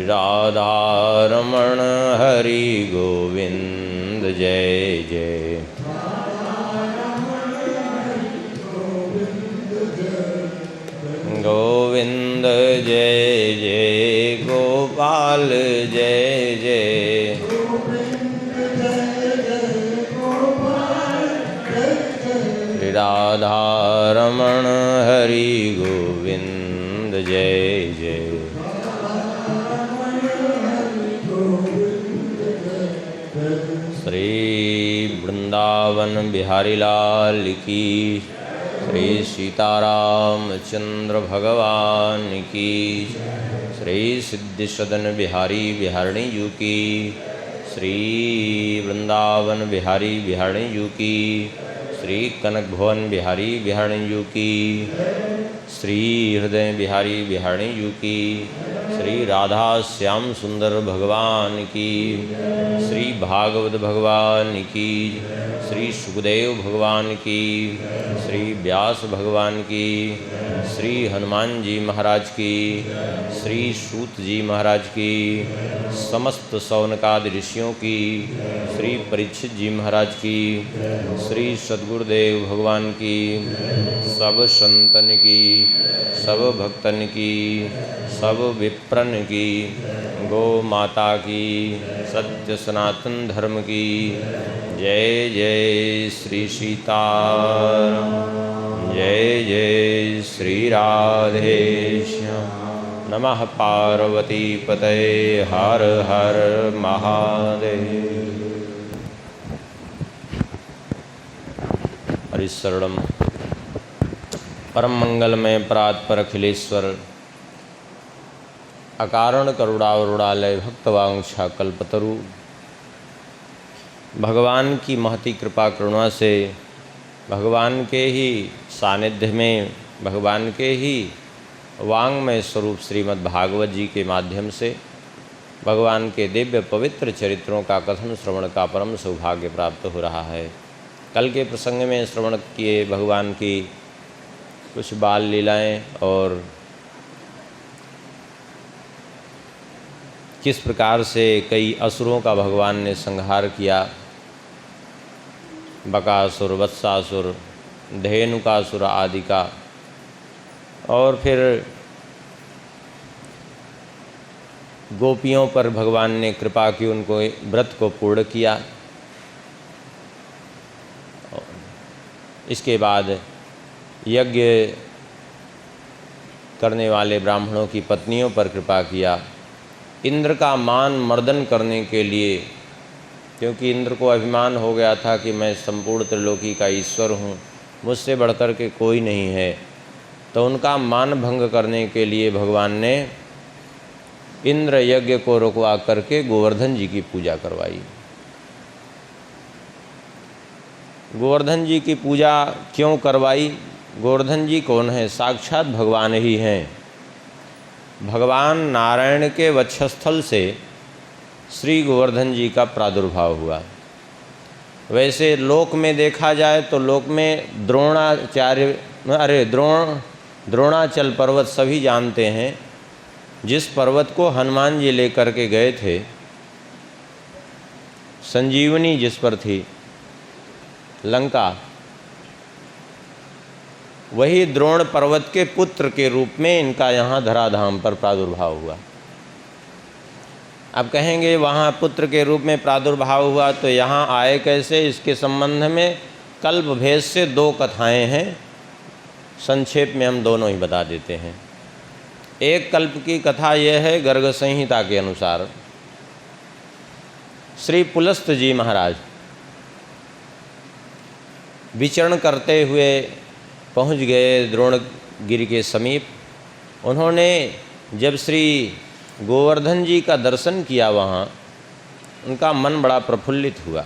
राधारमण हरि गोविंद जय जय। गोविंद जय जय गोपाल जय जय। राधारमण हरि गोविंद जय जय। श्री वृंदावन बिहारी लाल की, श्री सीताराम चंद्र भगवान की, श्री सिद्धि सदन बिहारी बिहारिणी जू की, श्री वृंदावन बिहारी बिहारिणी जू की, श्री कनक भुवन बिहारी बिहारिणी जू की, श्री हृदय बिहारी बिहारिणी जू की, श्री राधा श्याम सुंदर भगवान की, श्री भागवत भगवान की, श्री सुखदेव भगवान की, श्री व्यास भगवान की, श्री हनुमान जी महाराज की, श्री सूत जी महाराज की, समस्त सौनकादि ऋषियों की, श्री परीक्षित जी महाराज की, श्री सद्गुरुदेव भगवान की, सब संतन की, सब भक्तन की, सब विप्रन की, गौ माता की, सत्य सनातन धर्म की जय जय। श्री सीताराम जय जय। श्री राधेश्याम। नमः पार्वती पतये हर हर महादेव। हरिशरणम परम मंगलमय परात्पर अखिलेश्वर अकारण करुणावरुणालय भक्तवांछा कल्पतरु भगवान की महती कृपा करुणा से भगवान के ही सानिध्य में भगवान के ही वांगमय स्वरूप श्रीमद् भागवत जी के माध्यम से भगवान के दिव्य पवित्र चरित्रों का कथन श्रवण का परम सौभाग्य प्राप्त हो रहा है। कल के प्रसंग में श्रवण किए भगवान की कुछ बाल लीलाएं और किस प्रकार से कई असुरों का भगवान ने संहार किया। बकासुर, वत्सासुर, धेनुकासुर आदि का, और फिर गोपियों पर भगवान ने कृपा की, उनको व्रत को पूर्ण किया। इसके बाद यज्ञ करने वाले ब्राह्मणों की पत्नियों पर कृपा किया। इंद्र का मान मर्दन करने के लिए, क्योंकि इंद्र को अभिमान हो गया था कि मैं संपूर्ण त्रिलोकी का ईश्वर हूँ, मुझसे बढ़कर के कोई नहीं है, तो उनका मान भंग करने के लिए भगवान ने इंद्र यज्ञ को रुकवा करके गोवर्धन जी की पूजा करवाई। गोवर्धन जी की पूजा क्यों करवाई? गोवर्धन जी कौन है? साक्षात भगवान ही हैं। भगवान नारायण के वक्षस्थल से श्री गोवर्धन जी का प्रादुर्भाव हुआ। वैसे लोक में देखा जाए तो लोक में द्रोणाचल पर्वत सभी जानते हैं, जिस पर्वत को हनुमान जी लेकर के गए थे, संजीवनी जिस पर थी लंका, वही द्रोण पर्वत के पुत्र के रूप में इनका यहाँ धराधाम पर प्रादुर्भाव हुआ। अब कहेंगे वहाँ पुत्र के रूप में प्रादुर्भाव हुआ तो यहाँ आए कैसे? इसके संबंध में कल्प भेद से दो कथाएं हैं, संक्षेप में हम दोनों ही बता देते हैं। एक कल्प की कथा यह है, गर्ग संहिता के अनुसार श्री पुलस्त जी महाराज विचरण करते हुए पहुँच गए द्रोणगिरि के समीप। उन्होंने जब श्री गोवर्धन जी का दर्शन किया, वहाँ उनका मन बड़ा प्रफुल्लित हुआ।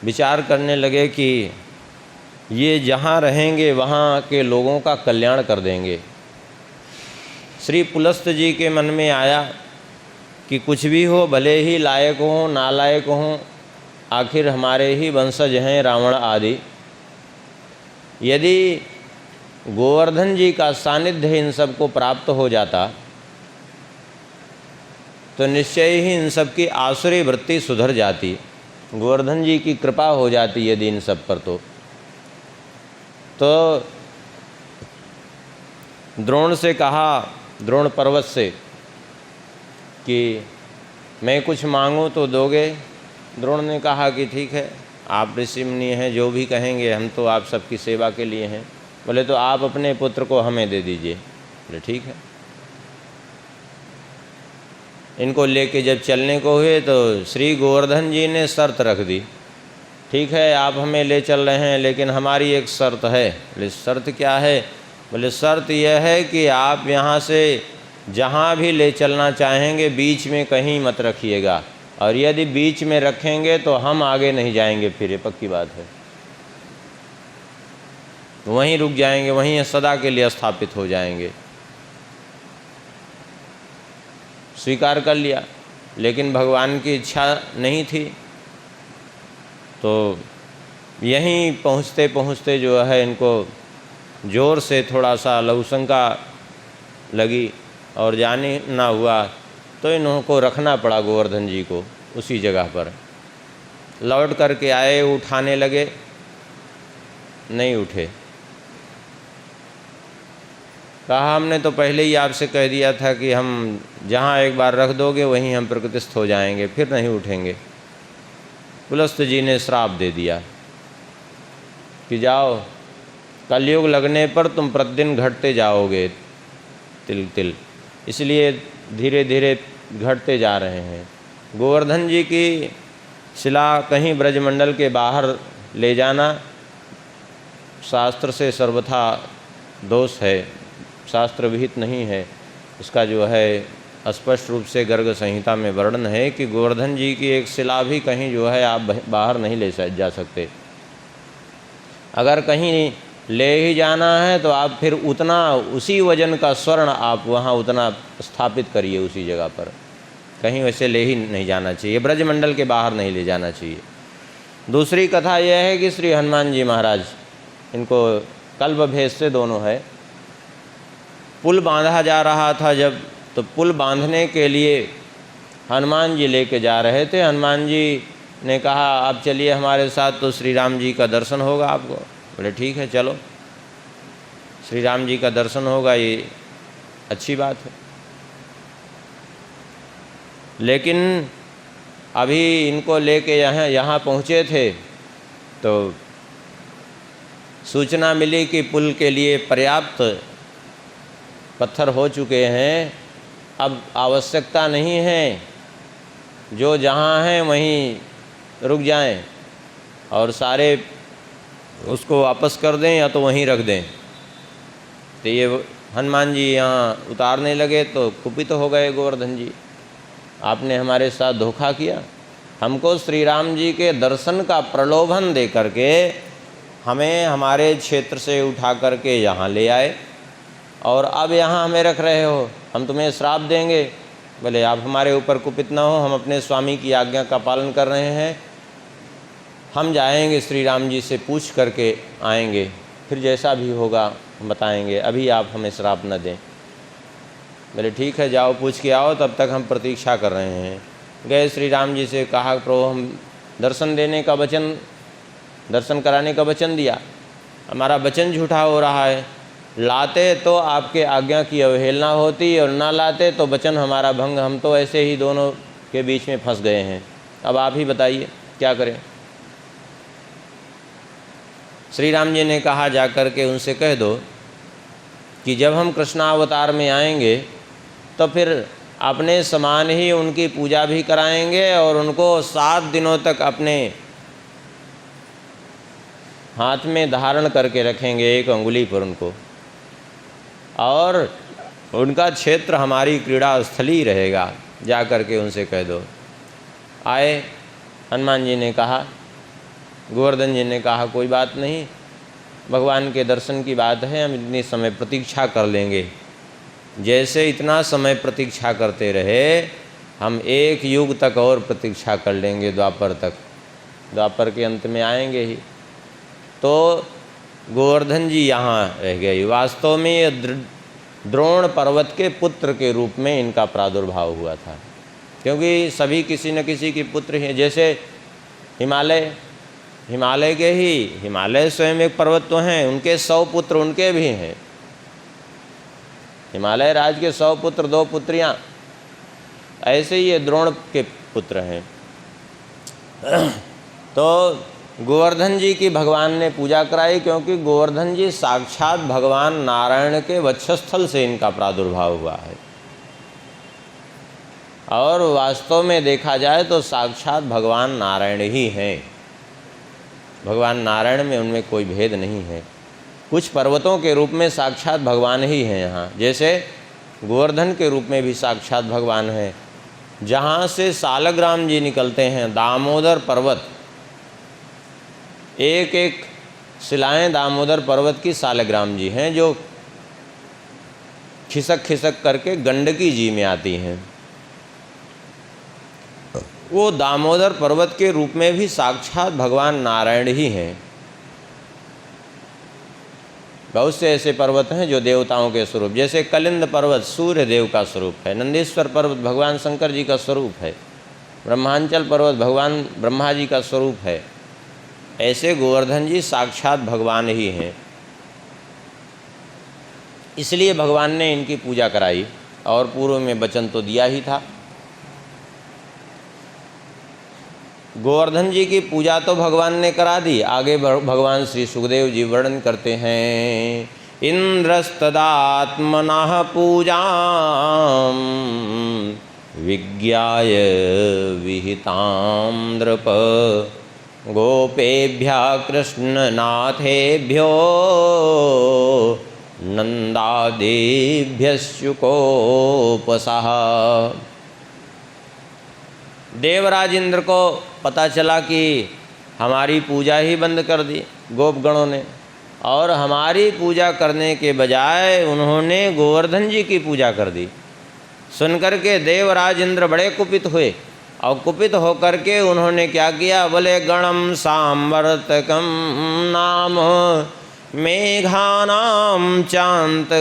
विचार करने लगे कि ये जहाँ रहेंगे वहाँ के लोगों का कल्याण कर देंगे। श्री पुलस्त जी के मन में आया कि कुछ भी हो, भले ही लायक हों नालायक हों, आखिर हमारे ही वंशज हैं रावण आदि। यदि गोवर्धन जी का सानिध्य इन सबको प्राप्त हो जाता तो निश्चय ही इन सब की आसुरी वृत्ति सुधर जाती, गोवर्धन जी की कृपा हो जाती यदि इन सब पर। तो द्रोण से कहा, द्रोण पर्वत से, कि मैं कुछ मांगूं तो दोगे? द्रोण ने कहा कि ठीक है, आप ऋषि मुनि हैं, जो भी कहेंगे, हम तो आप सबकी सेवा के लिए हैं। बोले तो आप अपने पुत्र को हमें दे दीजिए। बोले ठीक है। इनको लेके जब चलने को हुए तो श्री गोवर्धन जी ने शर्त रख दी, ठीक है आप हमें ले चल रहे हैं, लेकिन हमारी एक शर्त है। बोले शर्त क्या है? बोले शर्त यह है कि आप यहाँ से जहाँ भी ले चलना चाहेंगे बीच में कहीं मत रखिएगा, और यदि बीच में रखेंगे तो हम आगे नहीं जाएंगे, फिर ये पक्की बात है, वहीं रुक जाएंगे, वहीं सदा के लिए स्थापित हो जाएंगे। स्वीकार कर लिया, लेकिन भगवान की इच्छा नहीं थी। तो यहीं पहुँचते पहुँचते जो है इनको ज़ोर से थोड़ा सा लघुशंका लगी और जाने ना हुआ, तो इनको रखना पड़ा गोवर्धन जी को उसी जगह पर। लौट करके आए, उठाने लगे, नहीं उठे। कहा हमने तो पहले ही आपसे कह दिया था कि हम जहाँ एक बार रख दोगे वहीं हम प्रकृतिस्थ हो जाएंगे, फिर नहीं उठेंगे। पुलस्त जी ने श्राप दे दिया कि जाओ, कलयुग लगने पर तुम प्रतिदिन घटते जाओगे तिल तिल, इसलिए धीरे धीरे घटते जा रहे हैं। गोवर्धन जी की शिला कहीं ब्रजमंडल के बाहर ले जाना शास्त्र से सर्वथा दोष है, शास्त्र विहित नहीं है। इसका जो है स्पष्ट रूप से गर्ग संहिता में वर्णन है कि गोवर्धन जी की एक शिला भी कहीं जो है आप बाहर नहीं ले जा सकते। अगर कहीं ले ही जाना है तो आप फिर उतना उसी वजन का स्वर्ण आप वहाँ उतना स्थापित करिए उसी जगह पर, कहीं वैसे ले ही नहीं जाना चाहिए, ब्रजमंडल के बाहर नहीं ले जाना चाहिए। दूसरी कथा यह है कि श्री हनुमान जी महाराज, इनको कल्प भेद से दोनों है, पुल बांधा जा रहा था जब, तो पुल बांधने के लिए हनुमान जी लेके जा रहे थे। हनुमान जी ने कहा आप चलिए हमारे साथ, तो श्री राम जी का दर्शन होगा आपको। बोले ठीक है चलो, श्री राम जी का दर्शन होगा, ये अच्छी बात है। लेकिन अभी इनको लेके यहाँ पहुँचे थे तो सूचना मिली कि पुल के लिए पर्याप्त पत्थर हो चुके हैं, अब आवश्यकता नहीं है, जो जहाँ हैं वहीं रुक जाएं और सारे उसको वापस कर दें या तो वहीं रख दें। तो ये हनुमान जी यहाँ उतारने लगे तो कुपित हो गए गोवर्धन जी, आपने हमारे साथ धोखा किया, हमको श्री राम जी के दर्शन का प्रलोभन दे करके हमें हमारे क्षेत्र से उठा करके यहाँ ले आए और अब यहाँ हमें रख रहे हो, हम तुम्हें श्राप देंगे। बोले आप हमारे ऊपर कुपित ना हो, हम अपने स्वामी की आज्ञा का पालन कर रहे हैं, हम जाएंगे श्री राम जी से पूछ करके आएंगे, फिर जैसा भी होगा हम बताएंगे, अभी आप हमें श्राप न दें। बोले ठीक है जाओ पूछ के आओ, तब तक हम प्रतीक्षा कर रहे हैं। गए श्री राम जी से कहा प्रभु हम दर्शन देने का वचन, दर्शन कराने का वचन दिया, हमारा वचन झूठा हो रहा है, लाते तो आपके आज्ञा की अवहेलना होती और ना लाते तो वचन हमारा भंग, हम तो ऐसे ही दोनों के बीच में फंस गए हैं, अब आप ही बताइए क्या करें। श्री राम जी ने कहा जाकर के उनसे कह दो कि जब हम कृष्णावतार में आएंगे तो फिर अपने समान ही उनकी पूजा भी कराएंगे और उनको 7 दिनों तक अपने हाथ में धारण करके रखेंगे, एक अंगुली पर उनको, और उनका क्षेत्र हमारी क्रीड़ा स्थली रहेगा, जा कर के उनसे कह दो। आए हनुमान जी ने कहा, गोवर्धन जी ने कहा कोई बात नहीं, भगवान के दर्शन की बात है, हम इतनी समय प्रतीक्षा कर लेंगे। जैसे इतना समय प्रतीक्षा करते रहे, हम 1 युग तक और प्रतीक्षा कर लेंगे, द्वापर तक, द्वापर के अंत में आएंगे ही। तो गोवर्धन जी यहाँ रह गए। वास्तव में ये द्रोण पर्वत के पुत्र के रूप में इनका प्रादुर्भाव हुआ था। क्योंकि सभी किसी न किसी की पुत्र हैं। जैसे हिमालय के ही, हिमालय स्वयं एक पर्वत तो हैं, उनके 100 पुत्र उनके भी हैं। हिमालय राज के 100 पुत्र, 2 पुत्रियां, ऐसे ही ये द्रोण के पुत्र हैं। तो गोवर्धन जी की भगवान ने पूजा कराई, क्योंकि गोवर्धन जी साक्षात भगवान नारायण के वक्षस्थल से इनका प्रादुर्भाव हुआ है। और वास्तव में देखा जाए तो साक्षात भगवान नारायण ही हैं। भगवान नारायण में उनमें कोई भेद नहीं है। कुछ पर्वतों के रूप में साक्षात भगवान ही हैं यहाँ, जैसे गोवर्धन के रूप में भी साक्षात भगवान हैं। जहाँ से सालग्राम जी निकलते हैं, दामोदर पर्वत, एक एक शिलाएँ दामोदर पर्वत की सालग्राम जी हैं, जो खिसक खिसक करके गंडकी जी में आती हैं। वो दामोदर पर्वत के रूप में भी साक्षात भगवान नारायण ही हैं। बहुत से ऐसे पर्वत हैं जो देवताओं के स्वरूप, जैसे कलिंद पर्वत सूर्य देव का स्वरूप है, नंदीश्वर पर्वत भगवान शंकर जी का स्वरूप है, ब्रह्मांचल पर्वत भगवान ब्रह्मा जी का स्वरूप है। ऐसे गोवर्धन जी साक्षात भगवान ही हैं। इसलिए भगवान ने इनकी पूजा कराई, और पूर्व में वचन तो दिया ही था। गोवर्धन जी की पूजा तो भगवान ने करा दी। आगे भगवान श्री सुखदेव जी वर्णन करते हैं, इंद्रस्तदात्मनः पूजां विज्ञाय विहितां नृप गोपेभ्यः कृष्णनाथेभ्यो नंदादेभ्यश्चुकोपसः। देवराज इंद्र को पता चला कि हमारी पूजा ही बंद कर दी गोपगणों ने, और हमारी पूजा करने के बजाय उन्होंने गोवर्धन जी की पूजा कर दी। सुनकर के देवराज इंद्र बड़े कुपित हुए, और कुपित होकर के उन्होंने क्या किया, बोले गणम सांवर्तकम नाम मेघानां चांतकारिणाम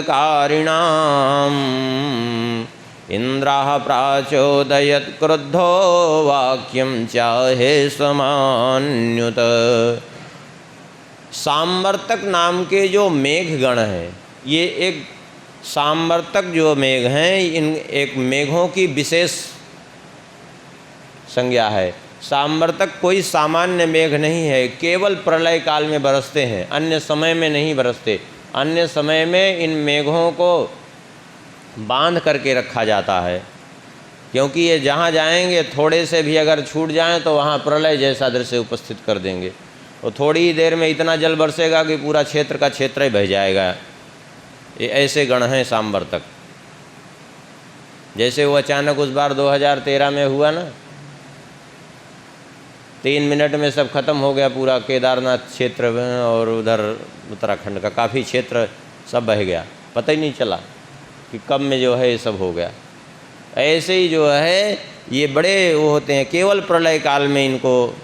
इंद्राः प्राचोदयत् क्रुद्धो वाक्यं चाहे समान्युत। सांवर्तक नाम के जो मेघगण हैं, ये एक सांवर्तक जो मेघ हैं, इन एक मेघों की विशेष संज्ञा है। सांवर्तक कोई सामान्य मेघ नहीं है, केवल प्रलय काल में बरसते हैं, अन्य समय में नहीं बरसते। अन्य समय में इन मेघों को बांध करके रखा जाता है, क्योंकि ये जहाँ जाएंगे थोड़े से भी अगर छूट जाएं तो वहाँ प्रलय जैसा दृश्य उपस्थित कर देंगे। और थोड़ी ही देर में इतना जल बरसेगा कि पूरा क्षेत्र का क्षेत्र ही बह जाएगा। ये ऐसे गण हैं सांवर्तक। जैसे वो अचानक उस बार 2013 में हुआ ना, 3 मिनट में सब खत्म हो गया, पूरा केदारनाथ क्षेत्र और उधर उत्तराखंड का काफ़ी क्षेत्र सब बह गया, पता ही नहीं चला कि कब में जो है ये सब हो गया। ऐसे ही जो है ये बड़े वो होते हैं, केवल प्रलय काल में इनको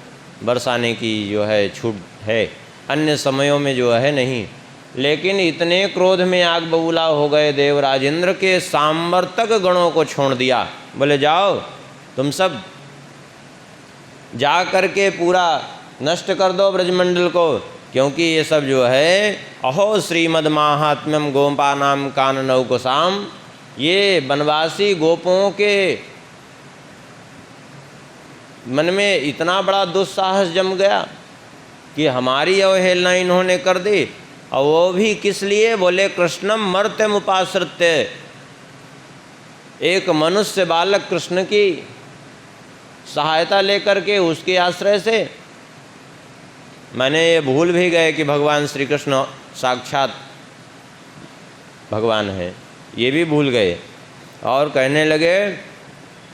बरसाने की जो है छूट है, अन्य समयों में जो है नहीं। लेकिन इतने क्रोध में आग बबूला हो गए देवराज इंद्र के, सांवर्तक गणों को छोड़ दिया। बोले जाओ तुम सब जा करके पूरा नष्ट कर दो ब्रजमंडल को, क्योंकि ये सब जो है अहो श्रीमद् माहात्म्यम गोपानाम काननौ कुसाम, ये वनवासी गोपों के मन में इतना बड़ा दुस्साहस जम गया कि हमारी अवहेलना इन्होंने कर दी। और वो भी किस लिए, बोले कृष्णम मर्त्यम उपाश्रित्य, एक मनुष्य बालक कृष्ण की सहायता लेकर के उसके आश्रय से। मैंने ये भूल भी गए कि भगवान श्री कृष्ण साक्षात भगवान हैं, ये भी भूल गए। और कहने लगे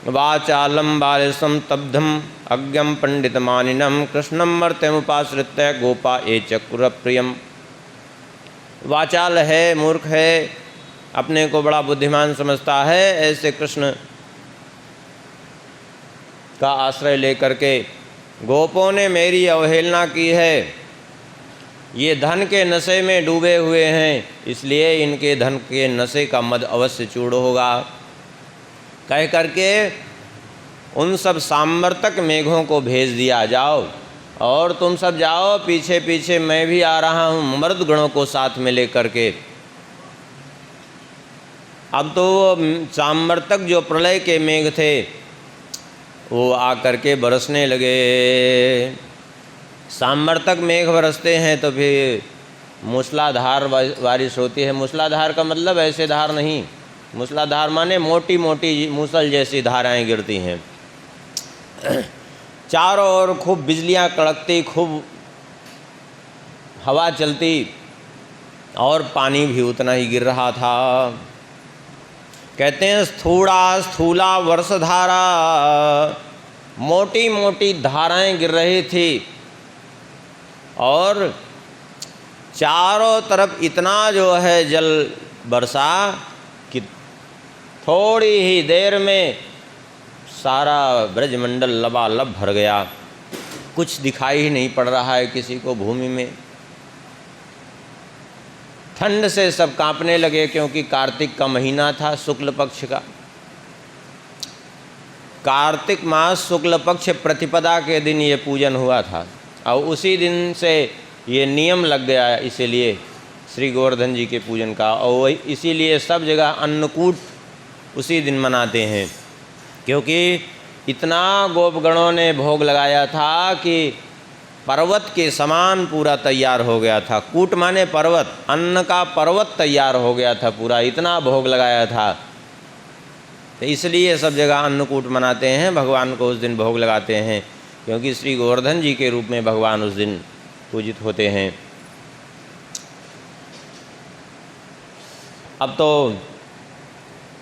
वाचालम बालसम तब्धम अज्ञम पंडित मानिनम कृष्णम मर्त्यमुपाश्रित्य गोपा ए चक्र प्रियम। वाचाल है, मूर्ख है, अपने को बड़ा बुद्धिमान समझता है, ऐसे कृष्ण का आश्रय लेकर के गोपों ने मेरी अवहेलना की है। ये धन के नशे में डूबे हुए हैं, इसलिए इनके धन के नशे का मद अवश्य चूड़ होगा। कह करके उन सब सामर्तक मेघों को भेज दिया, जाओ और तुम सब जाओ, पीछे पीछे मैं भी आ रहा हूँ मर्द गणों को साथ में लेकर के। अब तो वो सामर्तक जो प्रलय के मेघ थे वो आकर के बरसने लगे। सामर्तक मेघ बरसते हैं तो फिर मूसलाधार बारिश होती है। मूसलाधार का मतलब ऐसे धार नहीं, मूसलाधार माने मोटी मोटी मूसल जैसी धाराएं गिरती हैं। चारों ओर खूब बिजलियां कड़कती, खूब हवा चलती और पानी भी उतना ही गिर रहा था। कहते हैं स्थूला वर्षधारा, मोटी मोटी धाराएं गिर रही थी और चारों तरफ इतना जो है जल बरसा कि थोड़ी ही देर में सारा ब्रजमंडल लबालब भर गया। कुछ दिखाई ही नहीं पड़ रहा है किसी को भूमि में। ठंड से सब कांपने लगे, क्योंकि कार्तिक का महीना था, शुक्ल पक्ष का। कार्तिक मास शुक्ल पक्ष प्रतिपदा के दिन ये पूजन हुआ था और उसी दिन से ये नियम लग गया, इसीलिए श्री गोवर्धन जी के पूजन का। और वही इसीलिए सब जगह अन्नकूट उसी दिन मनाते हैं, क्योंकि इतना गोपगणों ने भोग लगाया था कि पर्वत के समान पूरा तैयार हो गया था। कूट माने पर्वत, अन्न का पर्वत तैयार हो गया था पूरा, इतना भोग लगाया था। तो इसलिए सब जगह अन्नकूट मनाते हैं, भगवान को उस दिन भोग लगाते हैं, क्योंकि श्री गोवर्धन जी के रूप में भगवान उस दिन पूजित होते हैं। अब तो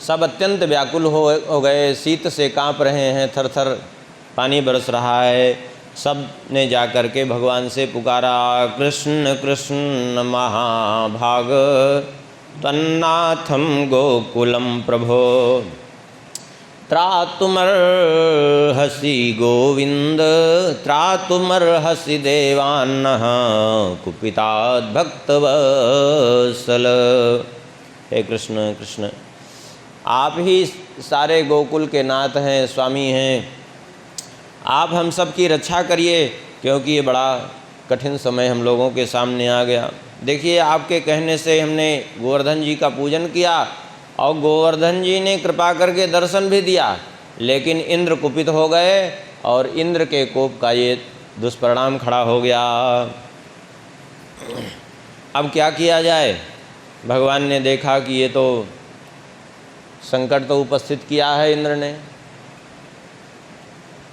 सब अत्यंत व्याकुल हो गए, शीत से कांप रहे हैं, थर थर पानी बरस रहा है। सब ने जा कर के भगवान से पुकारा, कृष्ण कृष्ण महाभाग तन्नाथम गोकुलम प्रभो, त्रातुमर्हसि गोविंद त्रातुमर्हसि देवान्नः कुपिताद् भक्तवत्सल। हे कृष्ण कृष्ण, आप ही सारे गोकुल के नाथ हैं, स्वामी हैं, आप हम सब की रक्षा करिए, क्योंकि ये बड़ा कठिन समय हम लोगों के सामने आ गया। देखिए, आपके कहने से हमने गोवर्धन जी का पूजन किया और गोवर्धन जी ने कृपा करके दर्शन भी दिया, लेकिन इंद्र कुपित हो गए और इंद्र के कोप का ये दुष्परिणाम खड़ा हो गया। अब क्या किया जाए? भगवान ने देखा कि ये तो संकट तो उपस्थित किया है इंद्र ने।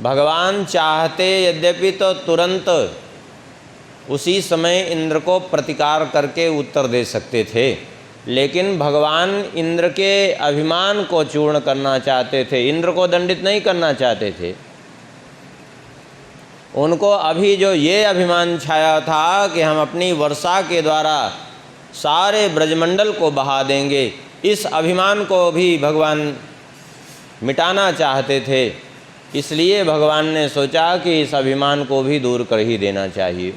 भगवान चाहते यद्यपि तो तुरंत उसी समय इंद्र को प्रतिकार करके उत्तर दे सकते थे, लेकिन भगवान इंद्र के अभिमान को चूर्ण करना चाहते थे, इंद्र को दंडित नहीं करना चाहते थे। उनको अभी जो ये अभिमान छाया था कि हम अपनी वर्षा के द्वारा सारे ब्रजमंडल को बहा देंगे, इस अभिमान को भी भगवान मिटाना चाहते थे। इसलिए भगवान ने सोचा कि इस अभिमान को भी दूर कर ही देना चाहिए।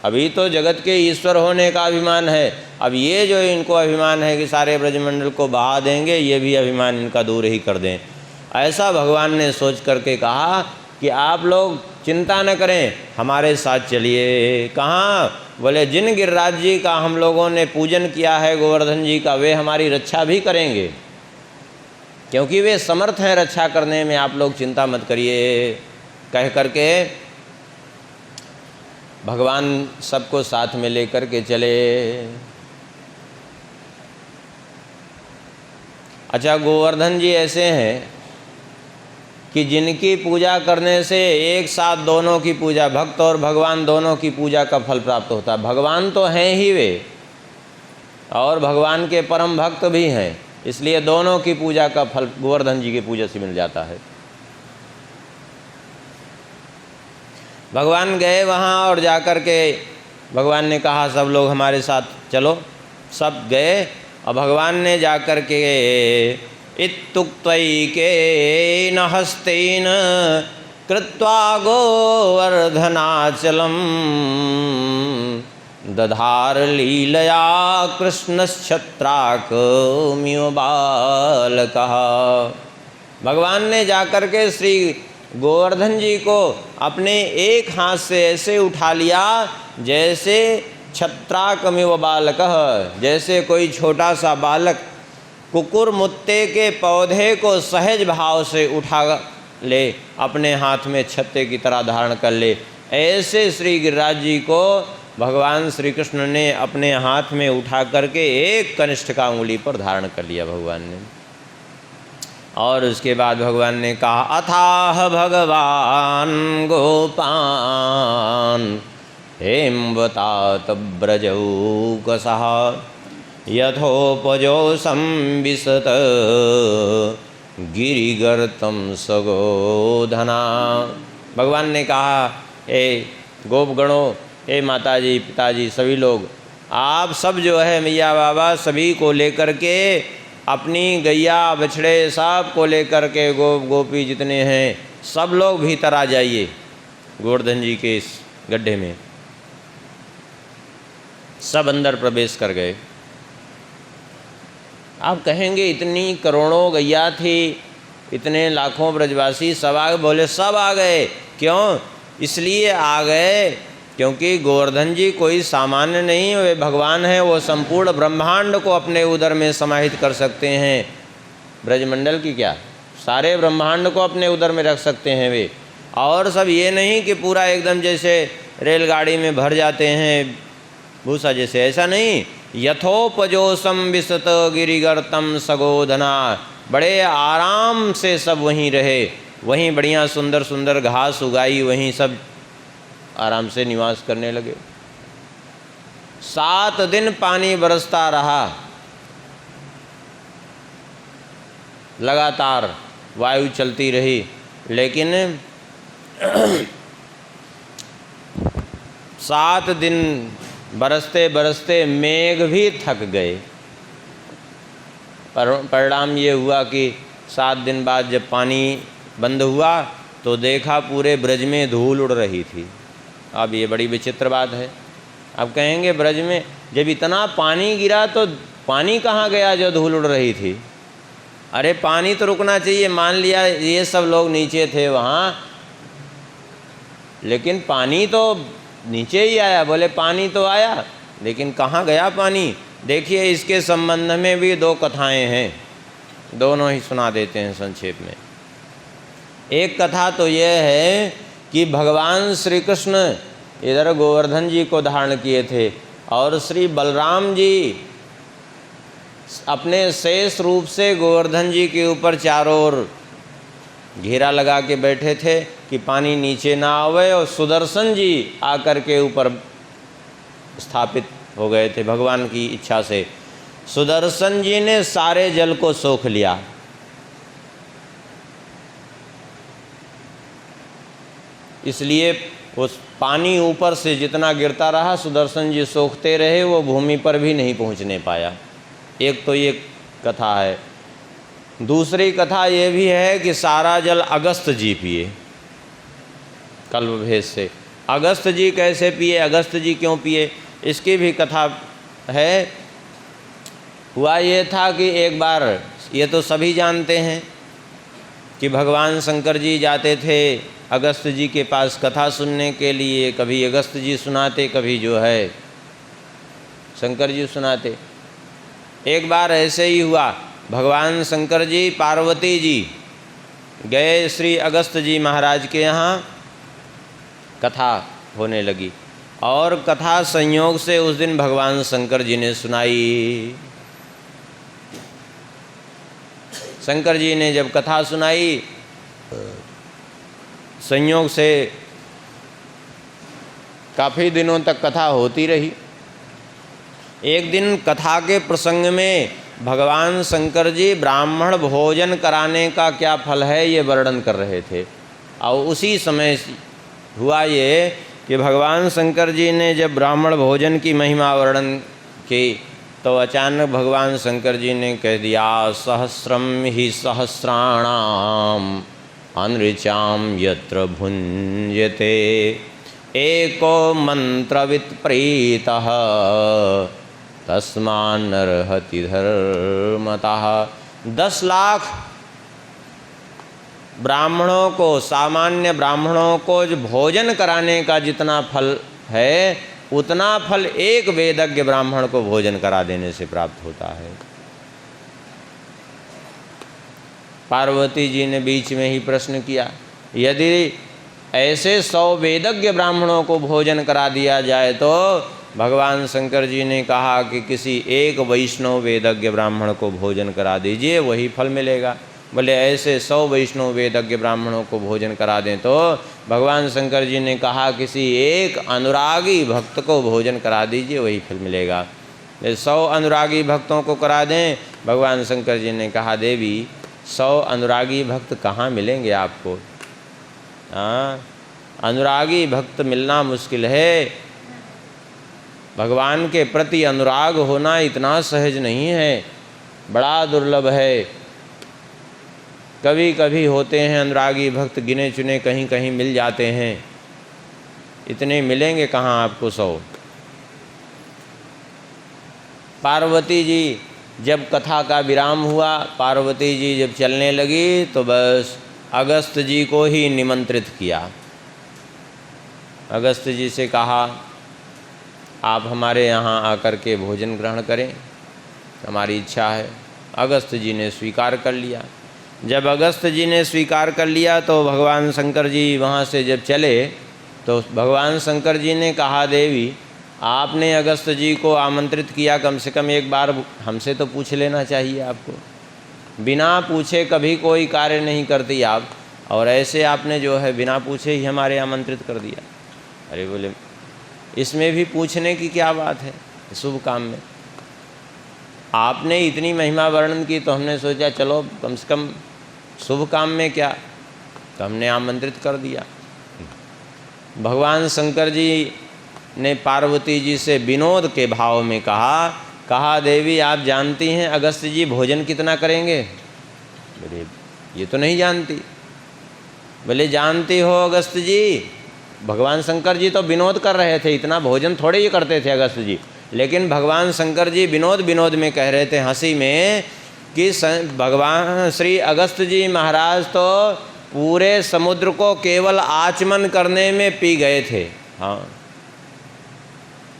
अभी तो जगत के ईश्वर होने का अभिमान है, अब ये जो इनको अभिमान है कि सारे ब्रजमंडल को बहा देंगे, ये भी अभिमान इनका दूर ही कर दें। ऐसा भगवान ने सोच करके कहा कि आप लोग चिंता न करें, हमारे साथ चलिए। कहाँ? बोले जिन गिरिराज जी का हम लोगों ने पूजन किया है, गोवर्धन जी का, वे हमारी रक्षा भी करेंगे, क्योंकि वे समर्थ हैं रक्षा करने में, आप लोग चिंता मत करिए। कह करके भगवान सबको साथ में लेकर के चले। अच्छा, गोवर्धन जी ऐसे हैं कि जिनकी पूजा करने से एक साथ दोनों की पूजा, भक्त और भगवान दोनों की पूजा का फल प्राप्त होता है। भगवान तो हैं ही वे और भगवान के परम भक्त भी हैं, इसलिए दोनों की पूजा का फल गोवर्धन जी की पूजा से मिल जाता है। भगवान गए वहाँ और जाकर के भगवान ने कहा सब लोग हमारे साथ चलो। सब गए और भगवान ने जाकर के इत्युक्त्वैकेन हस्तेन कृत्वा गोवर्धनाचलं दधार लीलया कृष्णश्छत्राकमिव बालकः। भगवान ने जाकर के श्री गोवर्धन जी को अपने एक हाथ से ऐसे उठा लिया जैसे छत्राकमिव बालकः, जैसे कोई छोटा सा बालक कुकुर मुत्ते के पौधे को सहज भाव से उठा ले, अपने हाथ में छत्ते की तरह धारण कर ले। ऐसे श्री गिरिराज जी को भगवान श्री कृष्ण ने अपने हाथ में उठा करके एक कनिष्ठ का उंगली पर धारण कर लिया भगवान ने। और उसके बाद भगवान ने कहा, अथाह भगवान गोपान हेमवतात ब्रजौकसः यथोपजो संविशत गिरिगर्तम सगोधना। भगवान ने कहा, हे गोपगणों, हे माताजी पिताजी सभी लोग, आप सब जो है मैया बाबा सभी को लेकर के, अपनी गैया बछड़े सब को लेकर के, गोप गोपी जितने हैं सब लोग भीतर आ जाइए गोवर्धन जी के इस गड्ढे में। सब अंदर प्रवेश कर गए। आप कहेंगे इतनी करोड़ों गैया थी, इतने लाखों ब्रजवासी सब आ गए? बोले सब आ गए। क्यों? इसलिए आ गए क्योंकि गोवर्धन जी कोई सामान्य नहीं, वे भगवान हैं। वो संपूर्ण ब्रह्मांड को अपने उदर में समाहित कर सकते हैं। ब्रजमंडल की क्या, सारे ब्रह्मांड को अपने उदर में रख सकते हैं वे। और सब ये नहीं कि पूरा एकदम जैसे रेलगाड़ी में भर जाते हैं भूसा जैसे, ऐसा नहीं। यथोपजो संविशत गिरिगर्तम सगोधना, बड़े आराम से सब वहीं रहे, वहीं बढ़िया सुंदर सुंदर घास उगाई, वहीं सब आराम से निवास करने लगे। 7 दिन पानी बरसता रहा, लगातार वायु चलती रही, लेकिन 7 दिन बरसते बरसते मेघ भी थक गए। परिणाम ये हुआ कि 7 दिन बाद जब पानी बंद हुआ तो देखा पूरे ब्रज में धूल उड़ रही थी। अब ये बड़ी विचित्र बात है। अब कहेंगे ब्रज में जब इतना पानी गिरा तो पानी कहाँ गया जो धूल उड़ रही थी? अरे पानी तो रुकना चाहिए। मान लिया ये सब लोग नीचे थे वहाँ, लेकिन पानी तो नीचे ही आया। बोले पानी तो आया, लेकिन कहाँ गया पानी? देखिए इसके संबंध में भी 2 कथाएं हैं, दोनों ही सुना देते हैं संक्षेप में। एक कथा तो यह है कि भगवान श्री कृष्ण इधर गोवर्धन जी को धारण किए थे और श्री बलराम जी अपने शेष रूप से गोवर्धन जी के ऊपर चारों ओर घेरा लगा के बैठे थे कि पानी नीचे ना आवे, और सुदर्शन जी आकर के ऊपर स्थापित हो गए थे भगवान की इच्छा से। सुदर्शन जी ने सारे जल को सोख लिया। इसलिए उस पानी ऊपर से जितना गिरता रहा सुदर्शन जी सोखते रहे, वो भूमि पर भी नहीं पहुंचने पाया। एक तो ये कथा है। दूसरी कथा ये भी है कि सारा जल अगस्त जी पिए कल्प भेद से। अगस्त जी कैसे पिए, अगस्त जी क्यों पिए, इसकी भी कथा है। हुआ ये था कि एक बार, ये तो सभी जानते हैं कि भगवान शंकर जी जाते थे अगस्त जी के पास कथा सुनने के लिए। कभी अगस्त जी सुनाते, कभी जो है शंकर जी सुनाते। एक बार ऐसे ही हुआ, भगवान शंकर जी पार्वती जी गए श्री अगस्त जी महाराज के यहाँ, कथा होने लगी और कथा संयोग से उस दिन भगवान शंकर जी ने सुनाई। शंकर जी ने जब कथा सुनाई, संयोग से काफ़ी दिनों तक कथा होती रही। एक दिन कथा के प्रसंग में भगवान शंकर जी ब्राह्मण भोजन कराने का क्या फल है ये वर्णन कर रहे थे। और उसी समय हुआ ये कि भगवान शंकर जी ने जब ब्राह्मण भोजन की महिमा वर्णन की तो अचानक भगवान शंकर जी ने कह दिया, सहस्रम ही सहस्राणाम अनृचाम यत्र भुंजते एको मंत्रवित् प्रीतः तस्मान्नर्हति धर्मतः। 10 लाख ब्राह्मणों को, सामान्य ब्राह्मणों को जो भोजन कराने का जितना फल है, उतना फल एक वेदज्ञ ब्राह्मण को भोजन करा देने से प्राप्त होता है। पार्वती जी ने बीच में ही प्रश्न किया, यदि ऐसे 100 वेदज्ञ ब्राह्मणों को भोजन करा दिया जाए तो भगवान शंकर जी ने कहा कि किसी एक वैष्णव वेदज्ञ ब्राह्मण को भोजन करा दीजिए, वही फल मिलेगा। बोले ऐसे 100 वैष्णव वेदज्ञ ब्राह्मणों को भोजन करा दें तो भगवान शंकर जी ने कहा किसी एक अनुरागी भक्त को भोजन करा दीजिए, वही फल मिलेगा। 100 अनुरागी भक्तों को करा दें, भगवान शंकर जी ने कहा देवी 100 अनुरागी भक्त कहाँ मिलेंगे आपको? हाँ, अनुरागी भक्त मिलना मुश्किल है। भगवान के प्रति अनुराग होना इतना सहज नहीं है, बड़ा दुर्लभ है। कभी कभी होते हैं अनुरागी भक्त, गिने चुने कहीं कहीं मिल जाते हैं, इतने मिलेंगे कहाँ आपको 100। पार्वती जी जब कथा का विराम हुआ, पार्वती जी जब चलने लगी तो बस अगस्त जी को ही निमंत्रित किया। अगस्त जी से कहा आप हमारे यहाँ आकर के भोजन ग्रहण करें, हमारी इच्छा है। अगस्त जी ने स्वीकार कर लिया। जब अगस्त जी ने स्वीकार कर लिया तो भगवान शंकर जी वहाँ से जब चले तो भगवान शंकर जी ने कहा देवी आपने अगस्त जी को आमंत्रित किया, कम से कम एक बार हमसे तो पूछ लेना चाहिए आपको। बिना पूछे कभी कोई कार्य नहीं करती आप, और ऐसे आपने जो है बिना पूछे ही हमारे आमंत्रित कर दिया। अरे बोले इसमें भी पूछने की क्या बात है, शुभ काम में आपने इतनी महिमा वर्णन की तो हमने सोचा चलो कम से कम शुभ काम में क्या, तो हमने आमंत्रित कर दिया। भगवान शंकर जी ने पार्वती जी से विनोद के भाव में कहा देवी आप जानती हैं अगस्त जी भोजन कितना करेंगे? बोले ये तो नहीं जानती। बोले जानती हो अगस्त जी? भगवान शंकर जी तो विनोद कर रहे थे, इतना भोजन थोड़े ही करते थे अगस्त जी, लेकिन भगवान शंकर जी विनोद में कह रहे थे हंसी में कि भगवान श्री अगस्त जी महाराज तो पूरे समुद्र को केवल आचमन करने में पी गए थे। हाँ,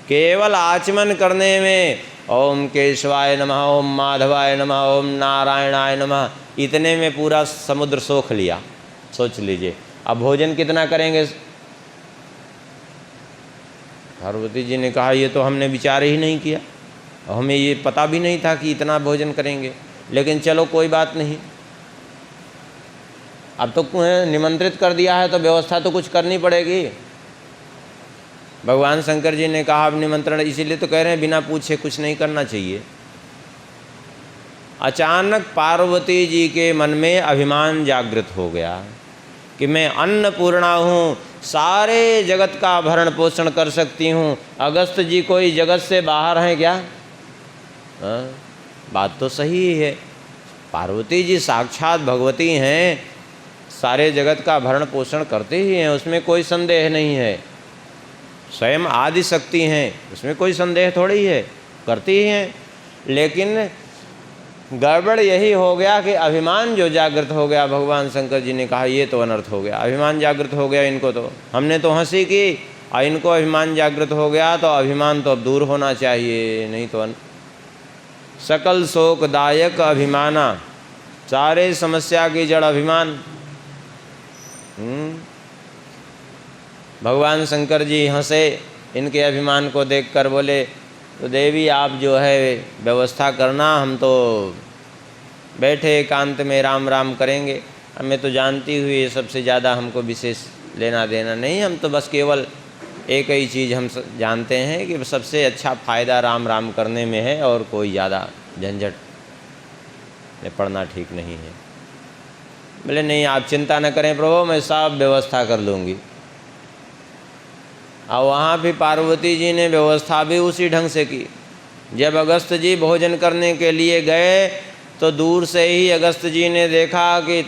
केवल आचमन करने में ओम केशवाय नमः, ओम माधवाय नमः, ओम नारायणाय नमः, इतने में पूरा समुद्र सोख लिया। सोच लीजिए अब भोजन कितना करेंगे? पार्वती जी ने कहा ये तो हमने विचार ही नहीं किया, हमें ये पता भी नहीं था कि इतना भोजन करेंगे, लेकिन चलो कोई बात नहीं, अब तो निमंत्रित कर दिया है तो व्यवस्था तो कुछ करनी पड़ेगी। भगवान शंकर जी ने कहा अब निमंत्रण, इसीलिए तो कह रहे हैं बिना पूछे कुछ नहीं करना चाहिए। अचानक पार्वती जी के मन में अभिमान जागृत हो गया कि मैं अन्नपूर्णा हूँ, सारे जगत का भरण पोषण कर सकती हूँ, अगस्त जी कोई जगत से बाहर हैं क्या? बात तो सही है, पार्वती जी साक्षात भगवती हैं, सारे जगत का भरण पोषण करते ही हैं, उसमें कोई संदेह नहीं है। स्वयं आदि शक्ति हैं, उसमें कोई संदेह थोड़ी है, करती ही हैं। लेकिन गड़बड़ यही हो गया कि अभिमान जो जागृत हो गया, भगवान शंकर जी ने कहा ये तो अनर्थ हो गया, अभिमान जागृत हो गया इनको, तो हमने तो हंसी की और इनको अभिमान जागृत हो गया, तो अभिमान तो अब दूर होना चाहिए, नहीं तो सकल शोकदायक अभिमाना, सारे समस्या की जड़ अभिमान। भगवान शंकर जी हंसे इनके अभिमान को देखकर, बोले तो देवी आप जो है व्यवस्था करना, हम तो बैठे एकांत में राम राम करेंगे, हमें तो जानती हुई ये सबसे ज़्यादा हमको विशेष लेना देना नहीं, हम तो बस केवल एक ही चीज़ हम जानते हैं कि सबसे अच्छा फ़ायदा राम राम करने में है और कोई ज़्यादा झंझट में पड़ना ठीक नहीं है। बोले नहीं आप चिंता न करें प्रभु, मैं सब व्यवस्था कर लूँगी। और वहाँ भी पार्वती जी ने व्यवस्था भी उसी ढंग से की। जब अगस्त जी भोजन करने के लिए गए तो दूर से ही अगस्त जी ने देखा कि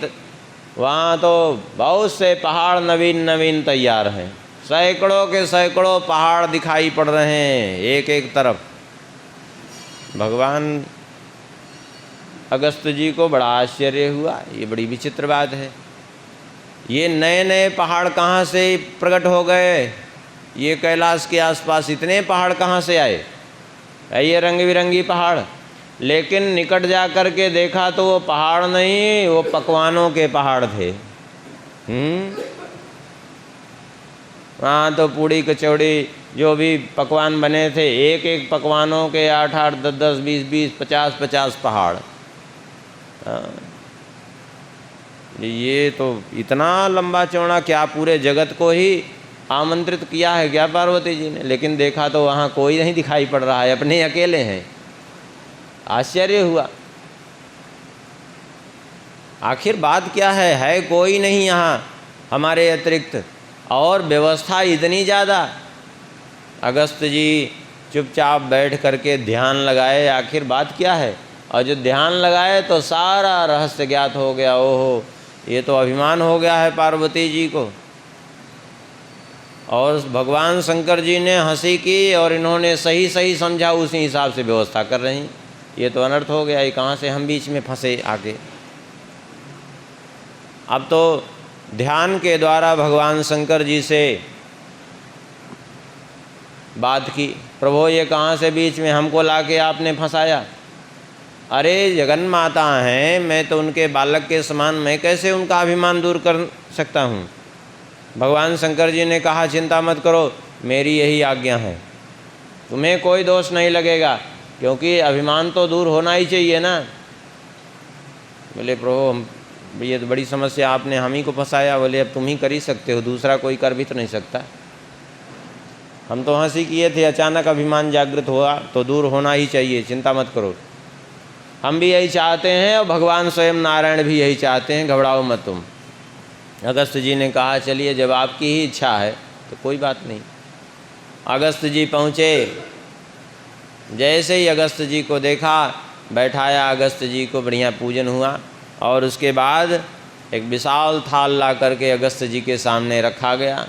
वहाँ तो बहुत से पहाड़ नवीन नवीन तैयार हैं, सैकड़ों के सैकड़ों पहाड़ दिखाई पड़ रहे हैं एक एक तरफ। भगवान अगस्त जी को बड़ा आश्चर्य हुआ, ये बड़ी विचित्र बात है, ये नए नए पहाड़ कहाँ से प्रकट हो गए? ये कैलाश के आसपास इतने पहाड़ कहाँ से आए? ये रंग बिरंगी पहाड़। लेकिन निकट जा कर के देखा तो वो पहाड़ नहीं, वो पकवानों के पहाड़ थे। वहाँ तो पूड़ी कचौड़ी जो भी पकवान बने थे, एक एक पकवानों के 8-8, 10-10, 20-20, 50-50 पहाड़। ये तो इतना लंबा चौड़ा, क्या पूरे जगत को ही आमंत्रित किया है क्या पार्वती जी ने? लेकिन देखा तो वहाँ कोई नहीं दिखाई पड़ रहा है, अपने अकेले हैं। आश्चर्य हुआ, आखिर बात क्या है कोई नहीं यहाँ हमारे अतिरिक्त, और व्यवस्था इतनी ज़्यादा। अगस्त जी चुपचाप बैठ करके ध्यान लगाए, आखिर बात क्या है। और जो ध्यान लगाए तो सारा रहस्य ज्ञात हो गया। ओहो, ये तो अभिमान हो गया है पार्वती जी को। और भगवान शंकर जी ने हंसी की और इन्होंने सही सही समझा, उसी हिसाब से व्यवस्था कर रही। ये तो अनर्थ हो गया, ये कहाँ से हम बीच में फंसे आके। अब तो ध्यान के द्वारा भगवान शंकर जी से बात की, प्रभु ये कहाँ से बीच में हमको लाके आपने फंसाया? अरे जगन माता हैं, मैं तो उनके बालक के समान, मैं कैसे उनका अभिमान दूर कर सकता हूँ? भगवान शंकर जी ने कहा चिंता मत करो, मेरी यही आज्ञा है, तुम्हें कोई दोष नहीं लगेगा, क्योंकि अभिमान तो दूर होना ही चाहिए ना। बोले प्रभु ये तो बड़ी समस्या, आपने हम ही को फंसाया। बोले अब तुम ही कर ही सकते हो, दूसरा कोई कर भी तो नहीं सकता। हम तो हंसी किए थे, अचानक अभिमान जागृत हुआ तो दूर होना ही चाहिए, चिंता मत करो। हम भी यही चाहते हैं और भगवान स्वयं नारायण भी यही चाहते हैं, घबराओ मत तुम। अगस्त जी ने कहा चलिए जब आपकी ही इच्छा है तो कोई बात नहीं। अगस्त जी पहुँचे, जैसे ही अगस्त जी को देखा, बैठाया अगस्त जी को, बढ़िया पूजन हुआ। और उसके बाद एक विशाल थाल ला करके अगस्त जी के सामने रखा गया।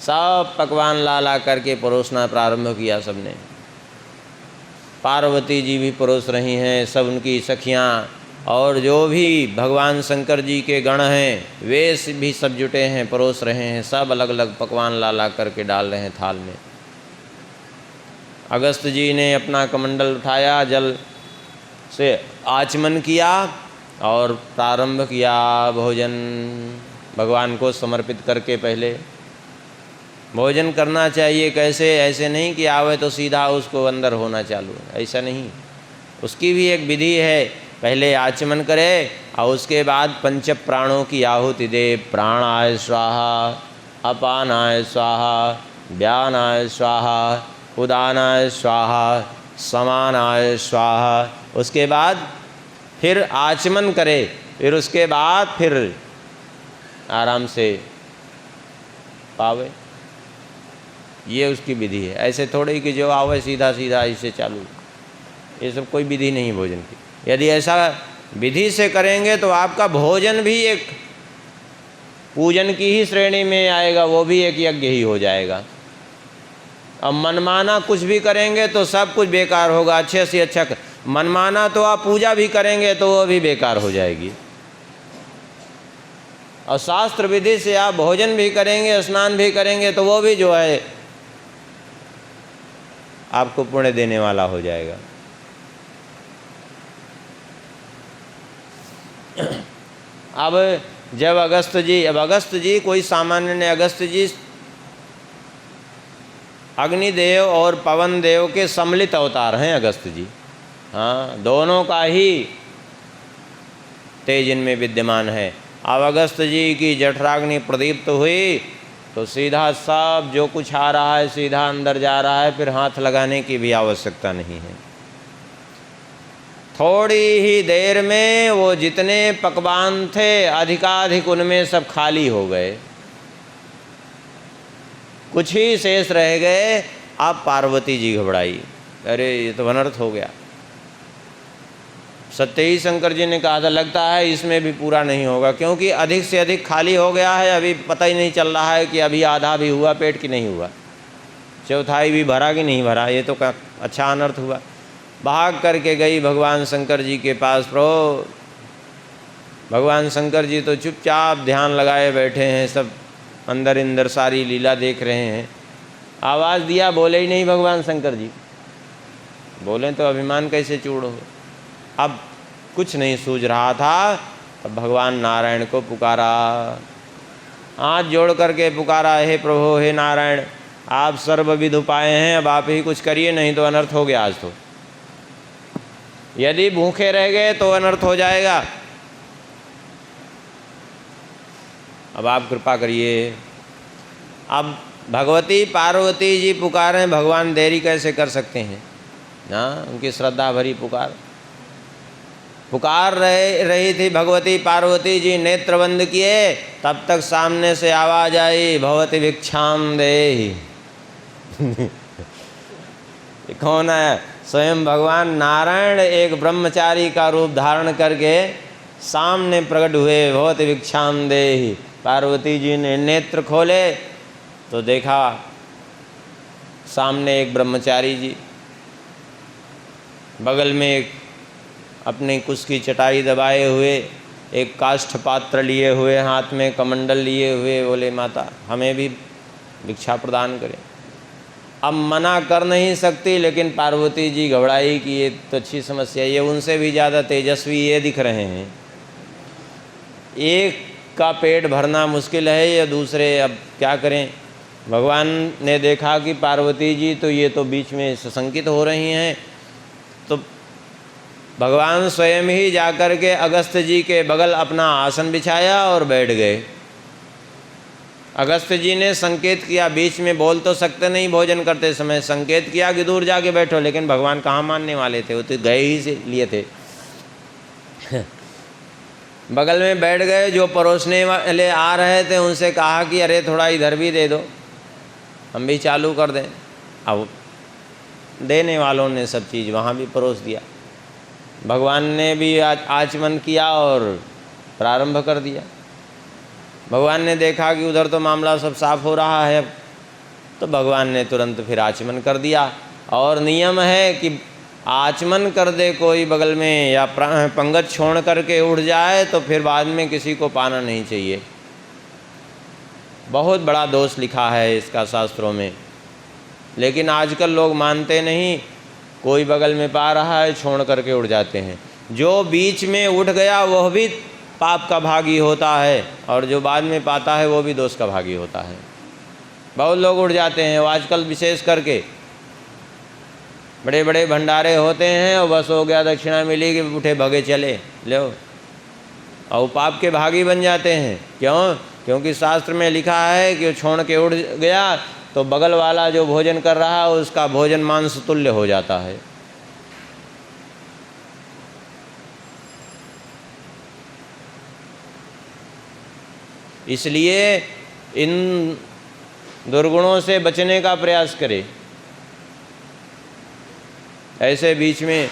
सब पकवान ला करके परोसना प्रारंभ किया सबने। पार्वती जी भी परोस रही हैं, सब उनकी सखियाँ, और जो भी भगवान शंकर जी के गण हैं वे भी सब जुटे हैं, परोस रहे हैं। सब अलग अलग पकवान ला करके डाल रहे हैं थाल में। अगस्त जी ने अपना कमंडल उठाया, जल से आचमन किया और प्रारंभ किया भोजन। भगवान को समर्पित करके पहले भोजन करना चाहिए। कैसे? ऐसे नहीं कि आवे तो सीधा उसको अंदर होना चालू, ऐसा नहीं। उसकी भी एक विधि है, पहले आचमन करे और उसके बाद पंच प्राणों की आहुति दे। प्राणाय स्वाहा, अपानाय स्वाहा, व्यानाय स्वाहा, उदानाय स्वाहा, समानाय स्वाहा। उसके बाद फिर आचमन करे, फिर उसके बाद फिर आराम से पावे। ये उसकी विधि है। ऐसे थोड़े ही कि जो आवे सीधा सीधा इसे चालू, ये सब कोई विधि नहीं भोजन की। यदि ऐसा विधि से करेंगे तो आपका भोजन भी एक पूजन की ही श्रेणी में आएगा, वो भी एक यज्ञ ही हो जाएगा। अब मनमाना कुछ भी करेंगे तो सब कुछ बेकार होगा। अच्छे से अच्छा मनमाना तो आप पूजा भी करेंगे तो वो भी बेकार हो जाएगी। और शास्त्र विधि से आप भोजन भी करेंगे, स्नान भी करेंगे तो वो भी जो है आपको पुण्य देने वाला हो जाएगा। अब जब अगस्त जी कोई सामान्य ने, अगस्त जी अग्निदेव और पवन देव के सम्मिलित अवतार हैं अगस्त जी। हाँ, दोनों का ही तेज इनमें विद्यमान है। अब अगस्त जी की जठराग्नि प्रदीप्त हुई तो सीधा सब जो कुछ आ रहा है सीधा अंदर जा रहा है, फिर हाथ लगाने की भी आवश्यकता नहीं है। थोड़ी ही देर में वो जितने पकवान थे अधिकाधिक उनमें सब खाली हो गए, कुछ ही शेष रह गए। अब पार्वती जी घबराई, अरे ये तो अनर्थ हो गया। सत्य ही शंकर जी ने कहा था लगता है इसमें भी पूरा नहीं होगा, क्योंकि अधिक से अधिक खाली हो गया है। अभी पता ही नहीं चल रहा है कि अभी आधा भी हुआ पेट की नहीं हुआ, चौथाई भी भरा कि नहीं भरा। ये तो अच्छा अनर्थ हुआ। भाग करके गई भगवान शंकर जी के पास, प्रभु भगवान शंकर जी तो चुपचाप ध्यान लगाए बैठे हैं, सब अंदर अंदर सारी लीला देख रहे हैं। आवाज़ दिया, बोले ही नहीं भगवान शंकर जी। बोले तो अभिमान कैसे चूड़ हो। अब कुछ नहीं सूझ रहा था, तब भगवान नारायण को पुकारा, हाथ जोड़ करके पुकारा, हे प्रभु हे नारायण, आप सर्वविध उपाय हैं, अब आप ही कुछ करिए, नहीं तो अनर्थ हो गया आज तो। यदि भूखे रह गए तो अनर्थ हो जाएगा, अब आप कृपा करिए। अब भगवती पार्वती जी पुकारें, भगवान देरी कैसे कर सकते हैं ना, उनकी श्रद्धा भरी पुकार रही थी भगवती पार्वती जी, नेत्र बंद किए, तब तक सामने से आवाज आई, भवती भिक्षाम देहि। कौन है? स्वयं भगवान नारायण एक ब्रह्मचारी का रूप धारण करके सामने प्रकट हुए, भवती भिक्षाम देहि। पार्वती जी ने नेत्र खोले तो देखा सामने एक ब्रह्मचारी जी, बगल में एक अपने कुश की चटाई दबाए हुए, एक काष्ठ पात्र लिए हुए, हाथ में कमंडल लिए हुए, बोले माता हमें भी भिक्षा प्रदान करें। अब मना कर नहीं सकती, लेकिन पार्वती जी घबराई कि ये तो अच्छी समस्या, ये उनसे भी ज़्यादा तेजस्वी ये दिख रहे हैं, एक का पेट भरना मुश्किल है, या दूसरे अब क्या करें। भगवान ने देखा कि पार्वती जी तो ये तो बीच में सशंकित हो रही हैं, तो भगवान स्वयं ही जाकर के अगस्त जी के बगल अपना आसन बिछाया और बैठ गए। अगस्त जी ने संकेत किया, बीच में बोल तो सकते नहीं भोजन करते समय, संकेत किया कि दूर जाके बैठो, लेकिन भगवान कहाँ मानने वाले थे, वो तो गए ही से लिए थे। बगल में बैठ गए, जो परोसने वाले आ रहे थे उनसे कहा कि अरे थोड़ा इधर भी दे दो, हम भी चालू कर दें। अब देने वालों ने सब चीज़ वहाँ भी परोस दिया। भगवान ने भी आचमन किया और प्रारंभ कर दिया। भगवान ने देखा कि उधर तो मामला सब साफ हो रहा है, तो भगवान ने तुरंत फिर आचमन कर दिया। और नियम है कि आचमन कर दे कोई बगल में या पंगत छोड़ करके उठ जाए तो फिर बाद में किसी को पाना नहीं चाहिए। बहुत बड़ा दोष लिखा है इसका शास्त्रों में, लेकिन आजकल लोग मानते नहीं, कोई बगल में पा रहा है छोड़ करके उड़ जाते हैं। जो बीच में उठ गया वह भी पाप का भागी होता है, और जो बाद में पाता है वो भी दोष का भागी होता है। बहुत लोग उड़ जाते हैं, आजकल विशेष करके बड़े बड़े भंडारे होते हैं और बस हो गया, दक्षिणा मिली कि उठे भगे चले लो, और पाप के भागी बन जाते हैं। क्यों? क्योंकि शास्त्र में लिखा है कि छोड़ के उड़ गया तो बगल वाला जो भोजन कर रहा है उसका भोजन मांस तुल्य हो जाता है। इसलिए इन दुर्गुणों से बचने का प्रयास करें। ऐसे बीच में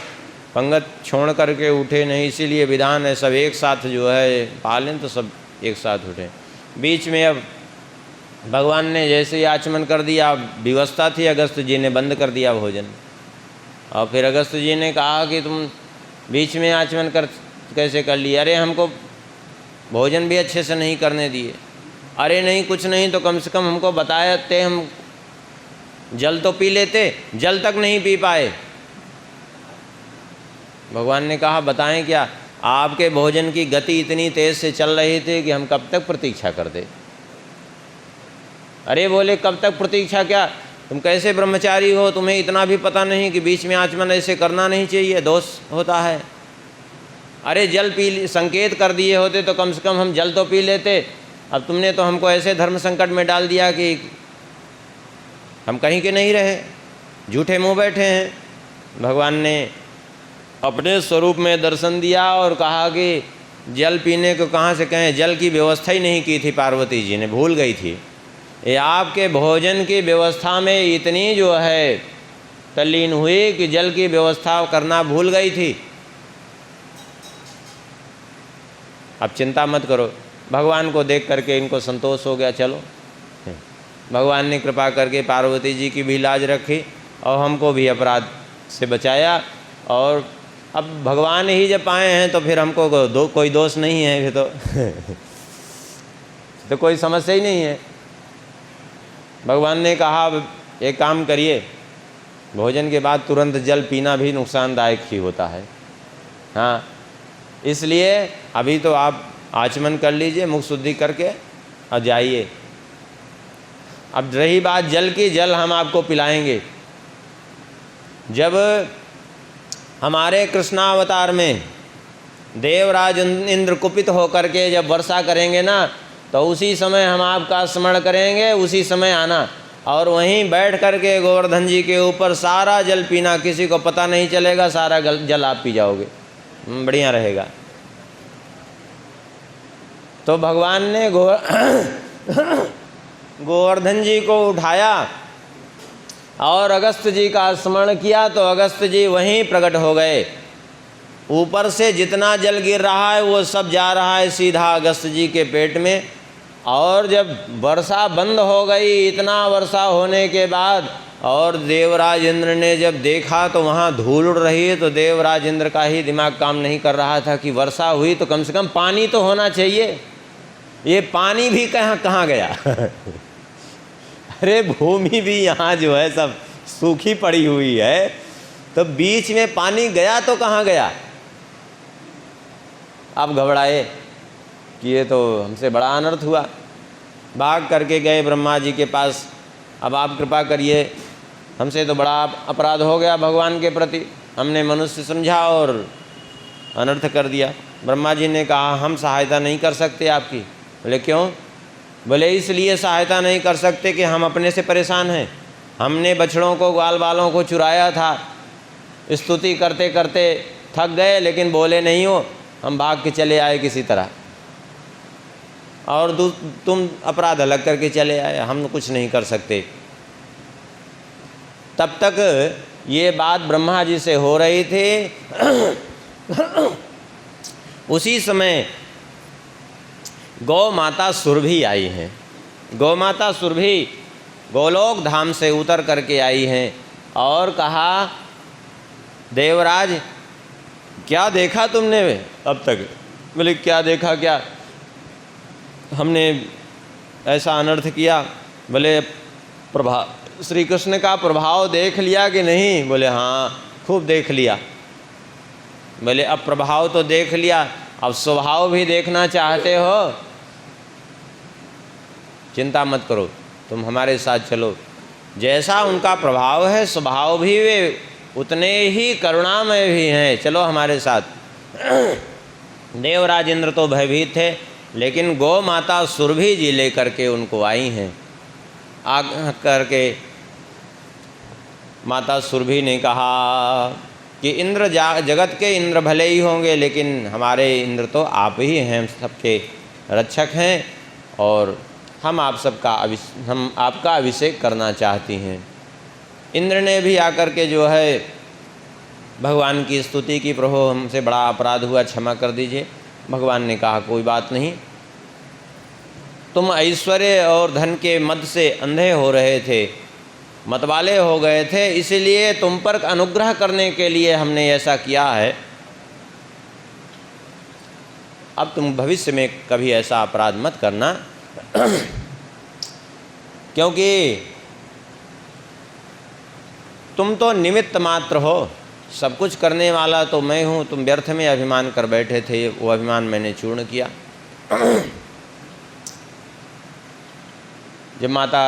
पंगत छोड़ करके उठे नहीं, इसीलिए विधान है सब एक साथ जो है पालें, तो सब एक साथ उठें। बीच में अब भगवान ने जैसे ही आचमन कर दिया, व्यवस्था थी, अगस्त जी ने बंद कर दिया भोजन। और फिर अगस्त जी ने कहा कि तुम बीच में आचमन कैसे कर लिया? अरे हमको भोजन भी अच्छे से नहीं करने दिए। अरे नहीं कुछ नहीं तो कम से कम हमको बताते, हम जल तो पी लेते, जल तक नहीं पी पाए। भगवान ने कहा बताएं क्या? आपके भोजन की गति इतनी तेज़ से चल रही थी कि हम कब तक प्रतीक्षा करते। अरे बोले कब तक प्रतीक्षा? क्या तुम कैसे ब्रह्मचारी हो, तुम्हें इतना भी पता नहीं कि बीच में आचमन ऐसे करना नहीं चाहिए, दोष होता है। अरे जल पी, संकेत कर दिए होते तो कम से कम हम जल तो पी लेते। अब तुमने तो हमको ऐसे धर्म संकट में डाल दिया कि हम कहीं के नहीं रहे, झूठे मुँह बैठे हैं। भगवान ने अपने स्वरूप में दर्शन दिया और कहा कि जल पीने को कहाँ से कहें, जल की व्यवस्था ही नहीं की थी पार्वती जी ने, भूल गई थी। ये आपके भोजन की व्यवस्था में इतनी जो है तल्लीन हुई कि जल की व्यवस्था करना भूल गई थी। अब चिंता मत करो, भगवान को देख करके इनको संतोष हो गया। चलो, भगवान ने कृपा करके पार्वती जी की भी लाज रखी और हमको भी अपराध से बचाया। और अब भगवान ही जब आए हैं तो फिर हमको कोई दोष नहीं है, फिर तो कोई समस्या ही नहीं है। भगवान ने कहा एक काम करिए, भोजन के बाद तुरंत जल पीना भी नुकसानदायक ही होता है। हाँ, इसलिए अभी तो आप आचमन कर लीजिए, मुख शुद्धि करके और जाइए। अब रही बात जल की, जल हम आपको पिलाएंगे। जब हमारे कृष्णावतार में देवराज इंद्र कुपित होकर के जब वर्षा करेंगे ना, तो उसी समय हम आपका स्मरण करेंगे, उसी समय आना और वहीं बैठ करके गोवर्धन जी के ऊपर सारा जल पीना, किसी को पता नहीं चलेगा, सारा जल आप पी जाओगे, बढ़िया रहेगा। तो भगवान ने गोवर्धन जी को उठाया और अगस्त जी का स्मरण किया, तो अगस्त जी वहीं प्रकट हो गए। ऊपर से जितना जल गिर रहा है वो सब जा रहा है सीधा अगस्त जी के पेट में। और जब वर्षा बंद हो गई, इतना वर्षा होने के बाद, और देवराज इंद्र ने जब देखा तो वहाँ धूल उड़ रही है, तो देवराज इंद्र का ही दिमाग काम नहीं कर रहा था कि वर्षा हुई तो कम से कम पानी तो होना चाहिए, ये पानी भी कहाँ गया। अरे भूमि भी यहाँ जो है सब सूखी पड़ी हुई है, तो बीच में पानी गया तो कहाँ गया। अब घबराए कि ये तो हमसे बड़ा अनर्थ हुआ। भाग करके गए ब्रह्मा जी के पास, अब आप कृपा करिए, हमसे तो बड़ा अपराध हो गया भगवान के प्रति, हमने मनुष्य समझा और अनर्थ कर दिया। ब्रह्मा जी ने कहा हम सहायता नहीं कर सकते आपकी। बोले क्यों? बोले इसलिए सहायता नहीं कर सकते कि हम अपने से परेशान हैं। हमने बछड़ों को, ग्वाल बालों को चुराया था, स्तुति करते करते थक गए, लेकिन बोले नहीं हो, हम भाग के चले आए किसी तरह, और तुम अपराध अलग करके चले आए, हम कुछ नहीं कर सकते। तब तक ये बात ब्रह्मा जी से हो रही थी। उसी समय गौ माता सुरभि आई हैं। गौ माता सुरभि गोलोक धाम से उतर करके आई हैं और कहा देवराज क्या देखा तुमने अब तक? बोले क्या देखा, क्या हमने ऐसा अनर्थ किया? बोले श्री कृष्ण का प्रभाव देख लिया कि नहीं? बोले हाँ खूब देख लिया। बोले अब प्रभाव तो देख लिया, अब स्वभाव भी देखना चाहते हो? चिंता मत करो, तुम हमारे साथ चलो। जैसा उनका प्रभाव है स्वभाव भी वे उतने ही करुणामय भी हैं, चलो हमारे साथ। देवराज इंद्र तो भयभीत थे, लेकिन गौ माता सुरभि जी लेकर के उनको आई हैं। आ करके माता सुरभि ने कहा कि इंद्र जगत के इंद्र भले ही होंगे, लेकिन हमारे इंद्र तो आप ही हैं, सबके रक्षक हैं, और हम आपका अभिषेक करना चाहती हैं। इंद्र ने भी आकर के जो है भगवान की स्तुति की, प्रभु हमसे बड़ा अपराध हुआ, क्षमा कर दीजिए। भगवान ने कहा कोई बात नहीं, तुम ऐश्वर्य और धन के मद से अंधे हो रहे थे, मतवाले हो गए थे, इसलिए तुम पर अनुग्रह करने के लिए हमने ऐसा किया है। अब तुम भविष्य में कभी ऐसा अपराध मत करना, क्योंकि तुम तो निमित्त मात्र हो, सब कुछ करने वाला तो मैं हूँ। तुम व्यर्थ में अभिमान कर बैठे थे, वो अभिमान मैंने चूर्ण किया। जब माता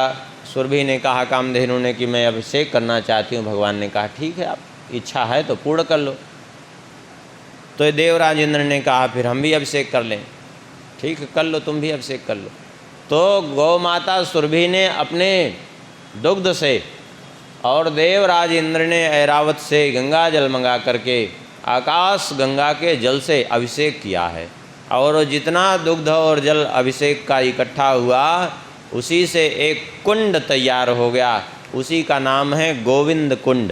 सुरभि ने कहा कामधेनु ने कि मैं अभिषेक करना चाहती हूँ, भगवान ने कहा ठीक है, आप इच्छा है तो पूर्ण कर लो। तो देवराज इंद्र ने कहा फिर हम भी अभिषेक कर लें। ठीक है, कर लो, तुम भी अभिषेक कर लो। तो गौ माता सुरभि ने अपने दुग्ध से और देवराज इंद्र ने ऐरावत से गंगा जल मंगा करके आकाश गंगा के जल से अभिषेक किया है। और जितना दुग्ध और जल अभिषेक का इकट्ठा हुआ, उसी से एक कुंड तैयार हो गया, उसी का नाम है गोविंद कुंड।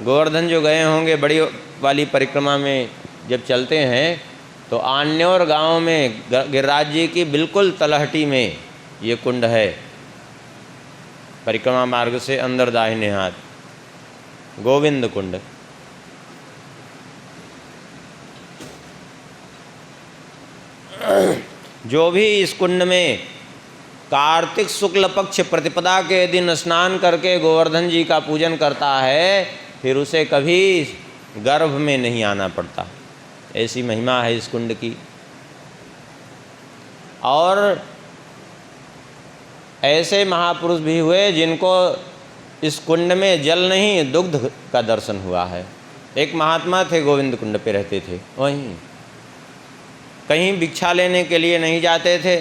गोवर्धन जो गए होंगे बड़ी वाली परिक्रमा में जब चलते हैं, तो आन्योर गांव में गिरिराज जी की बिल्कुल तलहटी में ये कुंड है। परिक्रमा मार्ग से अंदर दाहिने हाथ गोविंद कुंड। जो भी इस कुंड में कार्तिक शुक्ल पक्ष प्रतिपदा के दिन स्नान करके गोवर्धन जी का पूजन करता है, फिर उसे कभी गर्भ में नहीं आना पड़ता। ऐसी महिमा है इस कुंड की। और ऐसे महापुरुष भी हुए जिनको इस कुंड में जल नहीं दुग्ध का दर्शन हुआ है। एक महात्मा थे, गोविंद कुंड पे रहते थे, वहीं कहीं भिक्षा लेने के लिए नहीं जाते थे,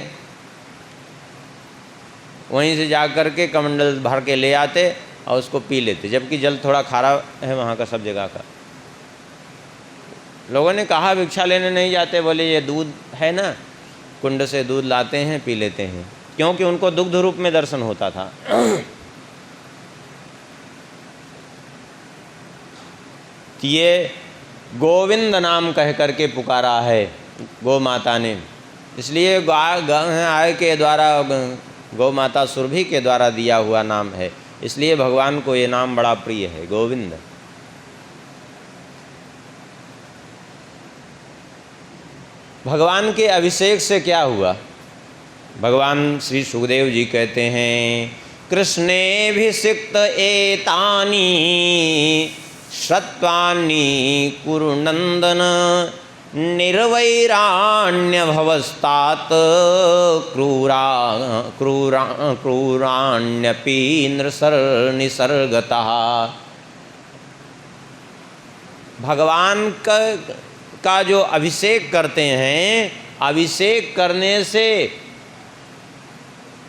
वहीं से जा कर के कमंडल भर के ले आते और उसको पी लेते, जबकि जल थोड़ा खारा है वहाँ का, सब जगह का। लोगों ने कहा भिक्षा लेने नहीं जाते, बोले ये दूध है ना, कुंड से दूध लाते हैं पी लेते हैं, क्योंकि उनको दुग्ध रूप में दर्शन होता था। ये गोविंद नाम कह करके पुकारा है गौ माता ने, इसलिए गाय के द्वारा, गौ माता सुरभि के द्वारा दिया हुआ नाम है, इसलिए भगवान को ये नाम बड़ा प्रिय है, गोविंद। भगवान के अभिषेक से क्या हुआ? भगवान श्री सुखदेव जी कहते हैं, कृष्णेऽभिषिक्त एतानि सत्वानि कुरु नंदन निर्वैराण्य भवस्तात क्रूराण्यपि निसर्गतः। भगवान का जो अभिषेक करते हैं, अभिषेक करने से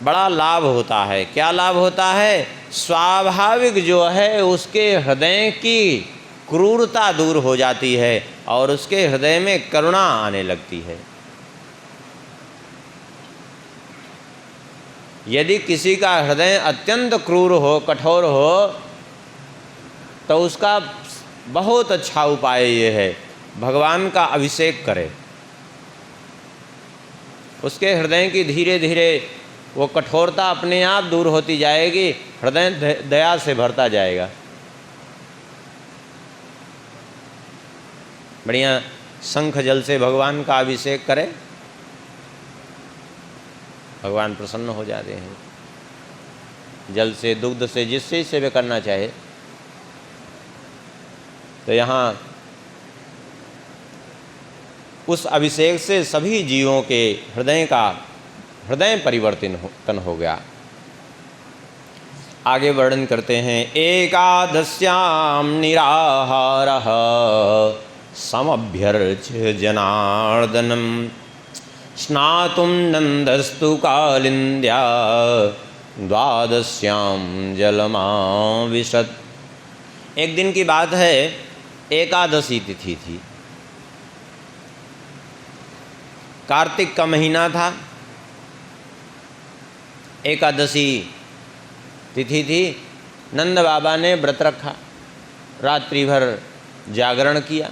बड़ा लाभ होता है। क्या लाभ होता है? स्वाभाविक जो है उसके हृदय की क्रूरता दूर हो जाती है और उसके हृदय में करुणा आने लगती है। यदि किसी का हृदय अत्यंत क्रूर हो, कठोर हो, तो उसका बहुत अच्छा उपाय ये है, भगवान का अभिषेक करे। उसके हृदय की धीरे धीरे वो कठोरता अपने आप दूर होती जाएगी, हृदय दया से भरता जाएगा। बढ़िया शंख जल से भगवान का अभिषेक करें, भगवान प्रसन्न हो जाते हैं। जल से, दुग्ध से, जिससे सेवा करना चाहे। तो यहाँ उस अभिषेक से सभी जीवों के हृदय परिवर्तन हो गया। आगे वर्णन करते हैं, एकादश्याम निराहारः समभ्यर्च्य जनार्दनम स्नातुं नंदस्तु कालिंद्या द्वादश्याम जलमाविशत्। एक दिन की बात है, एकादशी तिथि थी, कार्तिक का महीना था, एकादशी तिथि थी। नंद बाबा ने व्रत रखा, रात्रि भर जागरण किया।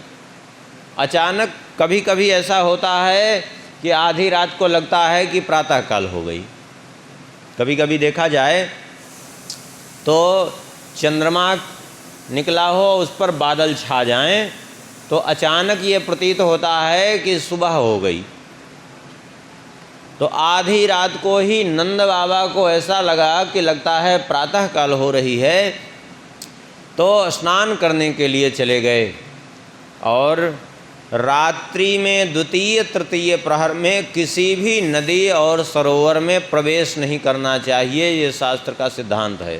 अचानक कभी कभी ऐसा होता है कि आधी रात को लगता है कि प्रातःकाल हो गई। कभी कभी देखा जाए तो चंद्रमा निकला हो, उस पर बादल छा जाएं, तो अचानक ये प्रतीत होता है कि सुबह हो गई। तो आधी रात को ही नंद बाबा को ऐसा लगा कि लगता है प्रातःकाल हो रही है, तो स्नान करने के लिए चले गए। और रात्रि में द्वितीय तृतीय प्रहर में किसी भी नदी और सरोवर में प्रवेश नहीं करना चाहिए, ये शास्त्र का सिद्धांत है।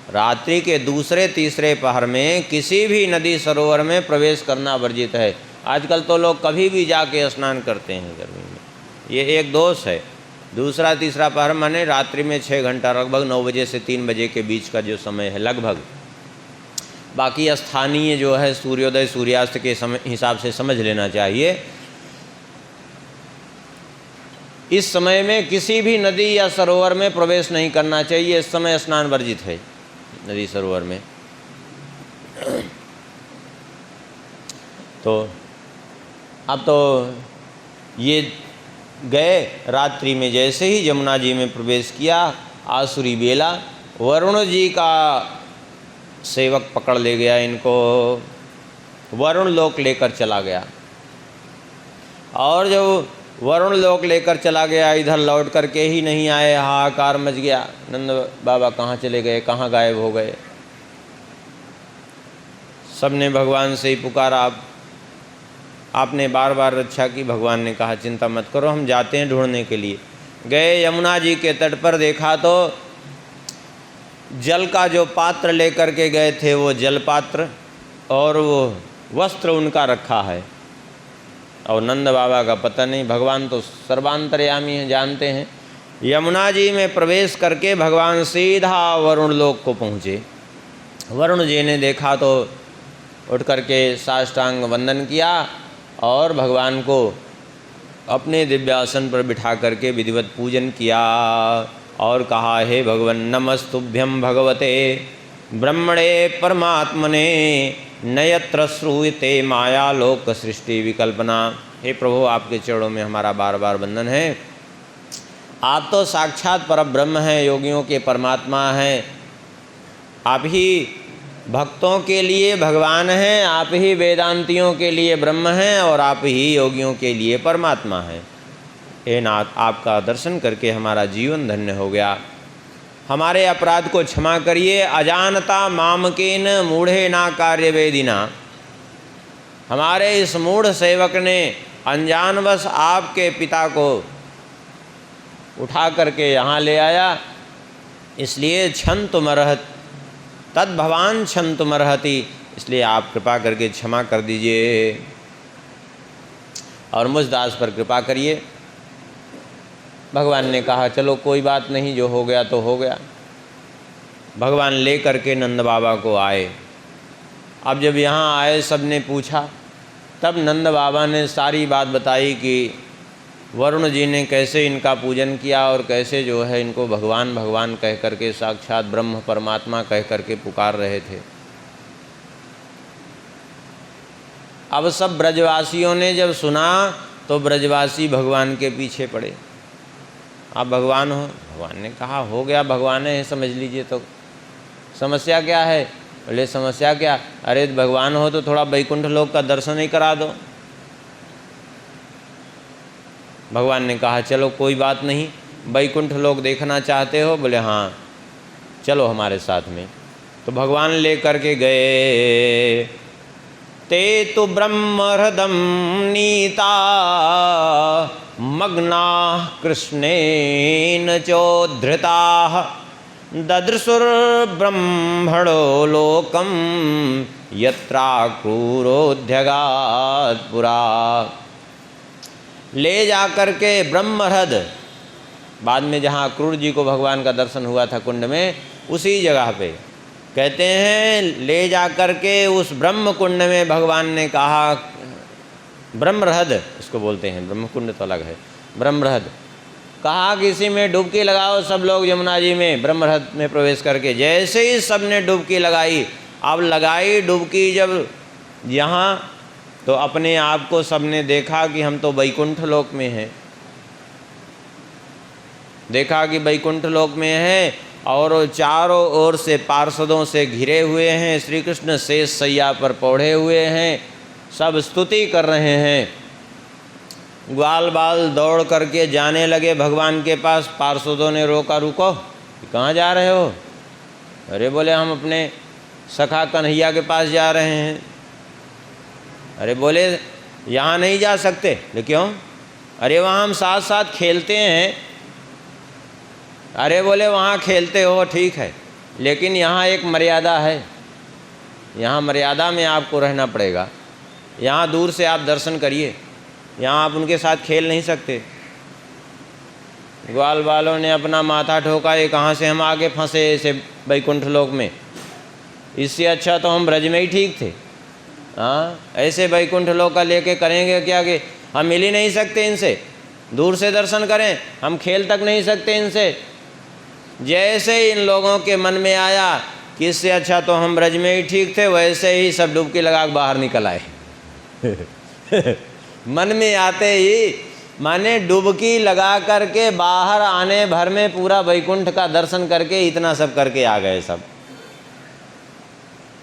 रात्रि के दूसरे तीसरे पहर में किसी भी नदी सरोवर में प्रवेश करना वर्जित है। आजकल तो लोग कभी भी जाके स्नान करते हैं गर्मी में, ये एक दोष है। दूसरा तीसरा पहर माने रात्रि में 6 घंटा, लगभग 9 बजे से 3 बजे के बीच का जो समय है लगभग। बाकी स्थानीय जो है सूर्योदय सूर्यास्त के समय हिसाब से समझ लेना चाहिए। इस समय में किसी भी नदी या सरोवर में प्रवेश नहीं करना चाहिए, इस समय स्नान वर्जित है नदी सरोवर में। तो अब तो ये गए, रात्रि में जैसे ही यमुना जी में प्रवेश किया, आसुरी बेला वरुण जी का सेवक पकड़ ले गया इनको, वरुण लोक लेकर चला गया। और जब वरुण लोक लेकर चला गया, इधर लौट करके ही नहीं आए, हाहाकार मच गया। नंद बाबा कहाँ चले गए, कहाँ गायब हो गए। सबने भगवान से ही पुकारा, आपने बार बार रक्षा की। भगवान ने कहा चिंता मत करो, हम जाते हैं ढूंढने के लिए। गए यमुना जी के तट पर, देखा तो जल का जो पात्र लेकर के गए थे वो जल पात्र और वो वस्त्र उनका रखा है, और नंद बाबा का पता नहीं। भगवान तो सर्वांतर्यामी हैं, जानते हैं। यमुना जी में प्रवेश करके भगवान सीधा वरुण लोक को पहुँचे। वरुण जी ने देखा तो उठ करके साष्टांग वंदन किया और भगवान को अपने दिव्यासन पर बिठा करके विधिवत पूजन किया और कहा, हे भगवन नमस्तुभ्यं भगवते ब्रह्मणे परमात्मने नयत्र श्रूयते माया लोक सृष्टि विकल्पना। हे प्रभु, आपके चरणों में हमारा बार बार वंदन है। आप तो साक्षात परब्रह्म हैं, योगियों के परमात्मा हैं। आप ही भक्तों के लिए भगवान हैं, आप ही वेदांतियों के लिए ब्रह्म हैं और आप ही योगियों के लिए परमात्मा हैं। हे नाथ, आपका दर्शन करके हमारा जीवन धन्य हो गया। हमारे अपराध को क्षमा करिए। अजानता मामकेन मूढ़े ना कार्य वेदिना। हमारे इस मूढ़ सेवक ने अनजानवश आपके पिता को उठा करके यहाँ ले आया, इसलिए क्षन्तुमर्हति तद भवान क्षन्तुमर्हति, इसलिए आप कृपा करके क्षमा कर दीजिए और मुझ दास पर कृपा करिए। भगवान ने कहा चलो कोई बात नहीं, जो हो गया तो हो गया। भगवान ले करके नंद बाबा को आए। अब जब यहाँ आए, सब ने पूछा, तब नंद बाबा ने सारी बात बताई कि वरुण जी ने कैसे इनका पूजन किया और कैसे जो है इनको भगवान भगवान कह करके साक्षात ब्रह्म परमात्मा कह करके पुकार रहे थे। अब सब ब्रजवासियों ने जब सुना तो ब्रजवासी भगवान के पीछे पड़े। आप भगवान हो? भगवान ने कहा हो गया, भगवान है, समझ लीजिए। तो समस्या क्या है? बोले समस्या क्या? अरे भगवान हो तो थोड़ा वैकुंठ लोक का दर्शन ही करा दो। भगवान ने कहा चलो कोई बात नहीं, वैकुंठ लोक देखना चाहते हो? बोले हाँ, चलो हमारे साथ में। तो भगवान ले करके गए। ते तो ब्रह्म हृदम नीता मग्ना कृष्णेन चोद्धृता ददृशुर्ब्रह्मणो लोकम यत्रा क्रूरोध्यगात् पुरा। ले जा करके ब्रह्महृद, बाद में जहाँ क्रूर जी को भगवान का दर्शन हुआ था कुंड में, उसी जगह पे कहते हैं ले जा करके उस ब्रह्म कुंड में भगवान ने कहा, ब्रह्महृद इसको बोलते हैं, ब्रह्म कुंड तो अलग है, ब्रह्महृद कहा कि इसी में डुबकी लगाओ सब लोग यमुना जी में। ब्रह्महृद में प्रवेश करके जैसे ही सब ने डुबकी लगाई, अब लगाई डुबकी जब यहाँ, तो अपने आप को सबने देखा कि हम तो वैकुंठ लोक में हैं। देखा कि वैकुंठ लोक में हैं और चारों ओर से पार्षदों से घिरे हुए हैं। श्री कृष्ण शेष सैया पर पौढ़े हुए हैं, सब स्तुति कर रहे हैं। ग्वाल बाल दौड़ करके जाने लगे भगवान के पास। पार्षदों ने रोका, रुको, कहाँ जा रहे हो? अरे बोले हम अपने सखा कन्हैया के पास जा रहे हैं। अरे बोले यहाँ नहीं जा सकते? ले क्यों? अरे वहाँ हम साथ साथ खेलते हैं। अरे बोले वहाँ खेलते हो ठीक है, लेकिन यहाँ एक मर्यादा है, यहाँ मर्यादा में आपको रहना पड़ेगा। यहाँ दूर से आप दर्शन करिए, यहाँ आप उनके साथ खेल नहीं सकते। ग्वाल बालों ने अपना माथा ठोका, ये कहाँ से हम आगे फंसे ऐसे वैकुंठ लोक में, इससे अच्छा तो हम ब्रज में ही ठीक थे। हाँ, ऐसे वैकुंठ लोक का लेके करेंगे क्या कि हम मिल ही नहीं सकते इनसे, दूर से दर्शन करें, हम खेल तक नहीं सकते इनसे। जैसे इन लोगों के मन में आया कि इससे अच्छा तो हम ब्रज में ही ठीक थे, वैसे ही सब डुबकी लगा के बाहर निकल आए। मन में आते ही माने डुबकी लगा करके बाहर आने भर में पूरा वैकुंठ का दर्शन करके इतना सब करके आ गए सब।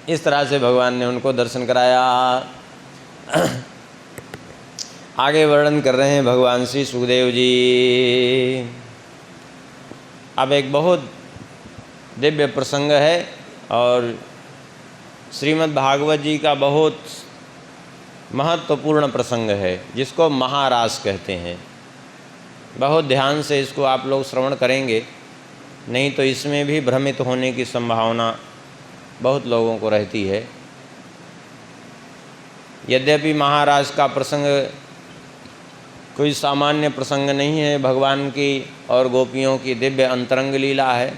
इस तरह से भगवान ने उनको दर्शन कराया। आगे वर्णन कर रहे हैं भगवान श्री सुखदेव जी। अब एक बहुत दिव्य प्रसंग है और श्रीमद् भागवत जी का बहुत महत्वपूर्ण प्रसंग है, जिसको महारास कहते हैं। बहुत ध्यान से इसको आप लोग श्रवण करेंगे, नहीं तो इसमें भी भ्रमित होने की संभावना बहुत लोगों को रहती है। यद्यपि महाराज का प्रसंग कोई सामान्य प्रसंग नहीं है, भगवान की और गोपियों की दिव्य अंतरंग लीला है।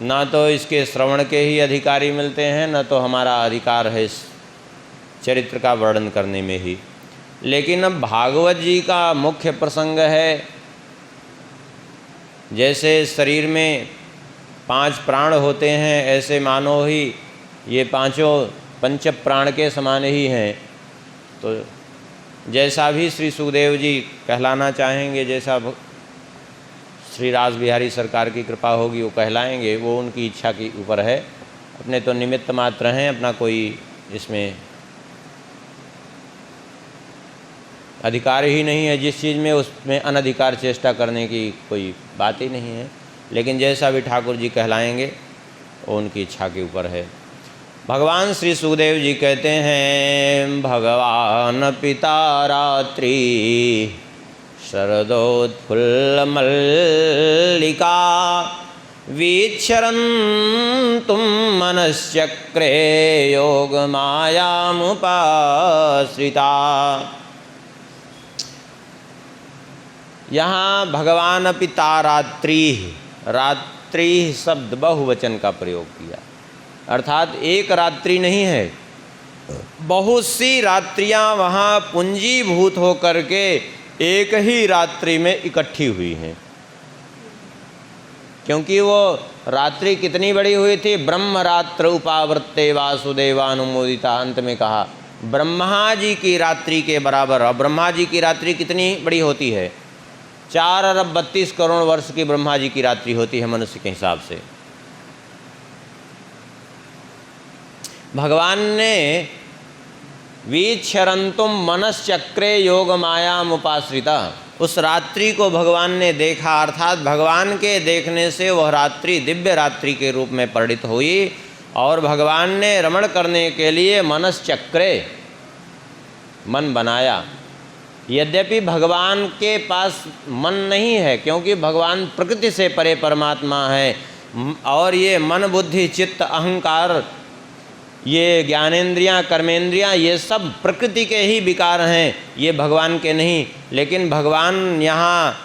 ना तो इसके श्रवण के ही अधिकारी मिलते हैं, न तो हमारा अधिकार है इस चरित्र का वर्णन करने में ही। लेकिन अब भागवत जी का मुख्य प्रसंग है, जैसे शरीर में 5 प्राण होते हैं, ऐसे मानो ही ये पांचों पंच प्राण के समान ही हैं। तो जैसा भी श्री सुखदेव जी कहलाना चाहेंगे, जैसा श्री रास बिहारी सरकार की कृपा होगी वो कहलाएंगे, वो उनकी इच्छा के ऊपर है। अपने तो निमित्त मात्र हैं, अपना कोई इसमें अधिकार ही नहीं है। जिस चीज़ में उसमें अनधिकार चेष्टा करने की कोई बात ही नहीं है। लेकिन जैसा भी ठाकुर जी कहलाएंगे वो उनकी इच्छा के ऊपर है। भगवान श्री सुखदेव जी कहते हैं, भगवान पिता रात्रि शरदोत्फुल्लमल्लिका वीक्षरन्तुं मनश्चक्रे योगमायामुपाश्रिता। यहाँ भगवान पिता रात्रि, रात्रि शब्द बहुवचन का प्रयोग किया, अर्थात एक रात्रि नहीं है, बहुत सी रात्रियाँ वहाँ पूंजीभूत होकर के एक ही रात्रि में इकट्ठी हुई हैं। क्योंकि वो रात्रि कितनी बड़ी हुई थी, ब्रह्म रात्र उपावृत्ते वासुदेवानुमोदिता, अंत में कहा ब्रह्मा जी की रात्रि के बराबर। और ब्रह्मा जी की रात्रि कितनी बड़ी होती है, 4 अरब 32 करोड़ वर्ष की ब्रह्मा जी की रात्रि होती है मनुष्य के हिसाब से। भगवान ने वीक्षरन्तुम मनश्चक्रे योग मायाम उपाश्रिता, उस रात्रि को भगवान ने देखा, अर्थात भगवान के देखने से वह रात्रि दिव्य रात्रि के रूप में परिणित हुई। और भगवान ने रमण करने के लिए मनश्चक्रे मन बनाया। यद्यपि भगवान के पास मन नहीं है, क्योंकि भगवान प्रकृति से परे परमात्मा है, और ये मन बुद्धि चित्त अहंकार, ये ज्ञानेंद्रियां कर्मेंद्रियां, ये सब प्रकृति के ही विकार हैं, ये भगवान के नहीं। लेकिन भगवान यहाँ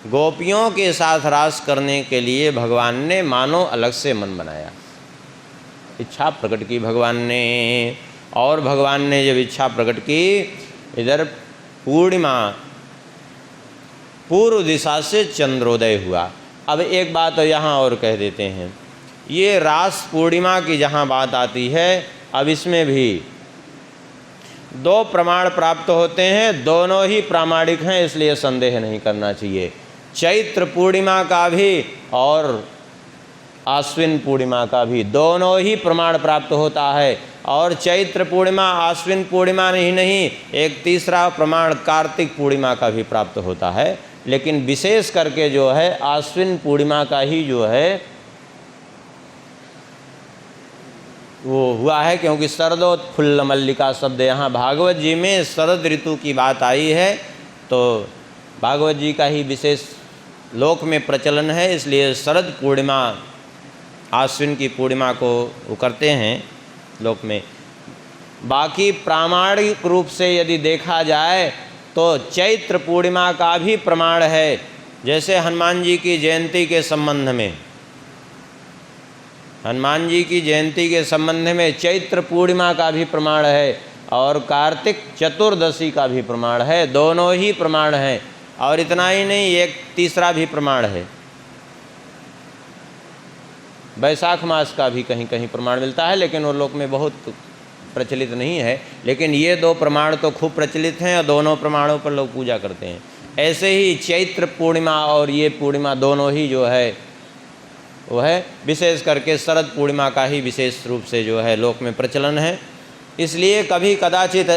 गोपियों के साथ रास करने के लिए भगवान ने मानो अलग से मन बनाया, इच्छा प्रकट की भगवान ने। और भगवान ने जब इच्छा प्रकट की, इधर पूर्णिमा, पूर्व दिशा से चंद्रोदय हुआ। अब एक बात यहाँ और कह देते हैं, ये रास पूर्णिमा की जहाँ बात आती है, अब इसमें भी 2 प्रमाण प्राप्त होते हैं, दोनों ही प्रामाणिक हैं, इसलिए संदेह नहीं करना चाहिए। चैत्र पूर्णिमा का भी और आश्विन पूर्णिमा का भी, दोनों ही प्रमाण प्राप्त होता है। और चैत्र पूर्णिमा आश्विन पूर्णिमा ही नहीं, एक तीसरा प्रमाण कार्तिक पूर्णिमा का भी प्राप्त होता है। लेकिन विशेष करके जो है आश्विन पूर्णिमा का ही जो है वो हुआ है, क्योंकि शरदोत्फुल्ल मल्लिका शब्द यहाँ भागवत जी में शरद ऋतु की बात आई है, तो भागवत जी का ही विशेष लोक में प्रचलन है, इसलिए शरद पूर्णिमा आश्विन की पूर्णिमा को वो करते हैं लोक में। बाकी प्रामाणिक रूप से यदि देखा जाए तो चैत्र पूर्णिमा का भी प्रमाण है। जैसे हनुमान जी की जयंती के संबंध में, हनुमान जी की जयंती के संबंध में चैत्र पूर्णिमा का भी प्रमाण है और कार्तिक चतुर्दशी का भी प्रमाण है, दोनों ही प्रमाण हैं। और इतना ही नहीं, एक तीसरा भी प्रमाण है, वैशाख मास का भी कहीं कहीं प्रमाण मिलता है, लेकिन वो लोक में बहुत प्रचलित नहीं है। लेकिन ये 2 प्रमाण तो खूब प्रचलित हैं और दोनों प्रमाणों पर लोग पूजा करते हैं। ऐसे ही चैत्र पूर्णिमा और ये पूर्णिमा दोनों ही जो है वो है, विशेष करके शरद पूर्णिमा का ही विशेष रूप से जो है लोक में प्रचलन है। इसलिए कभी कदाचित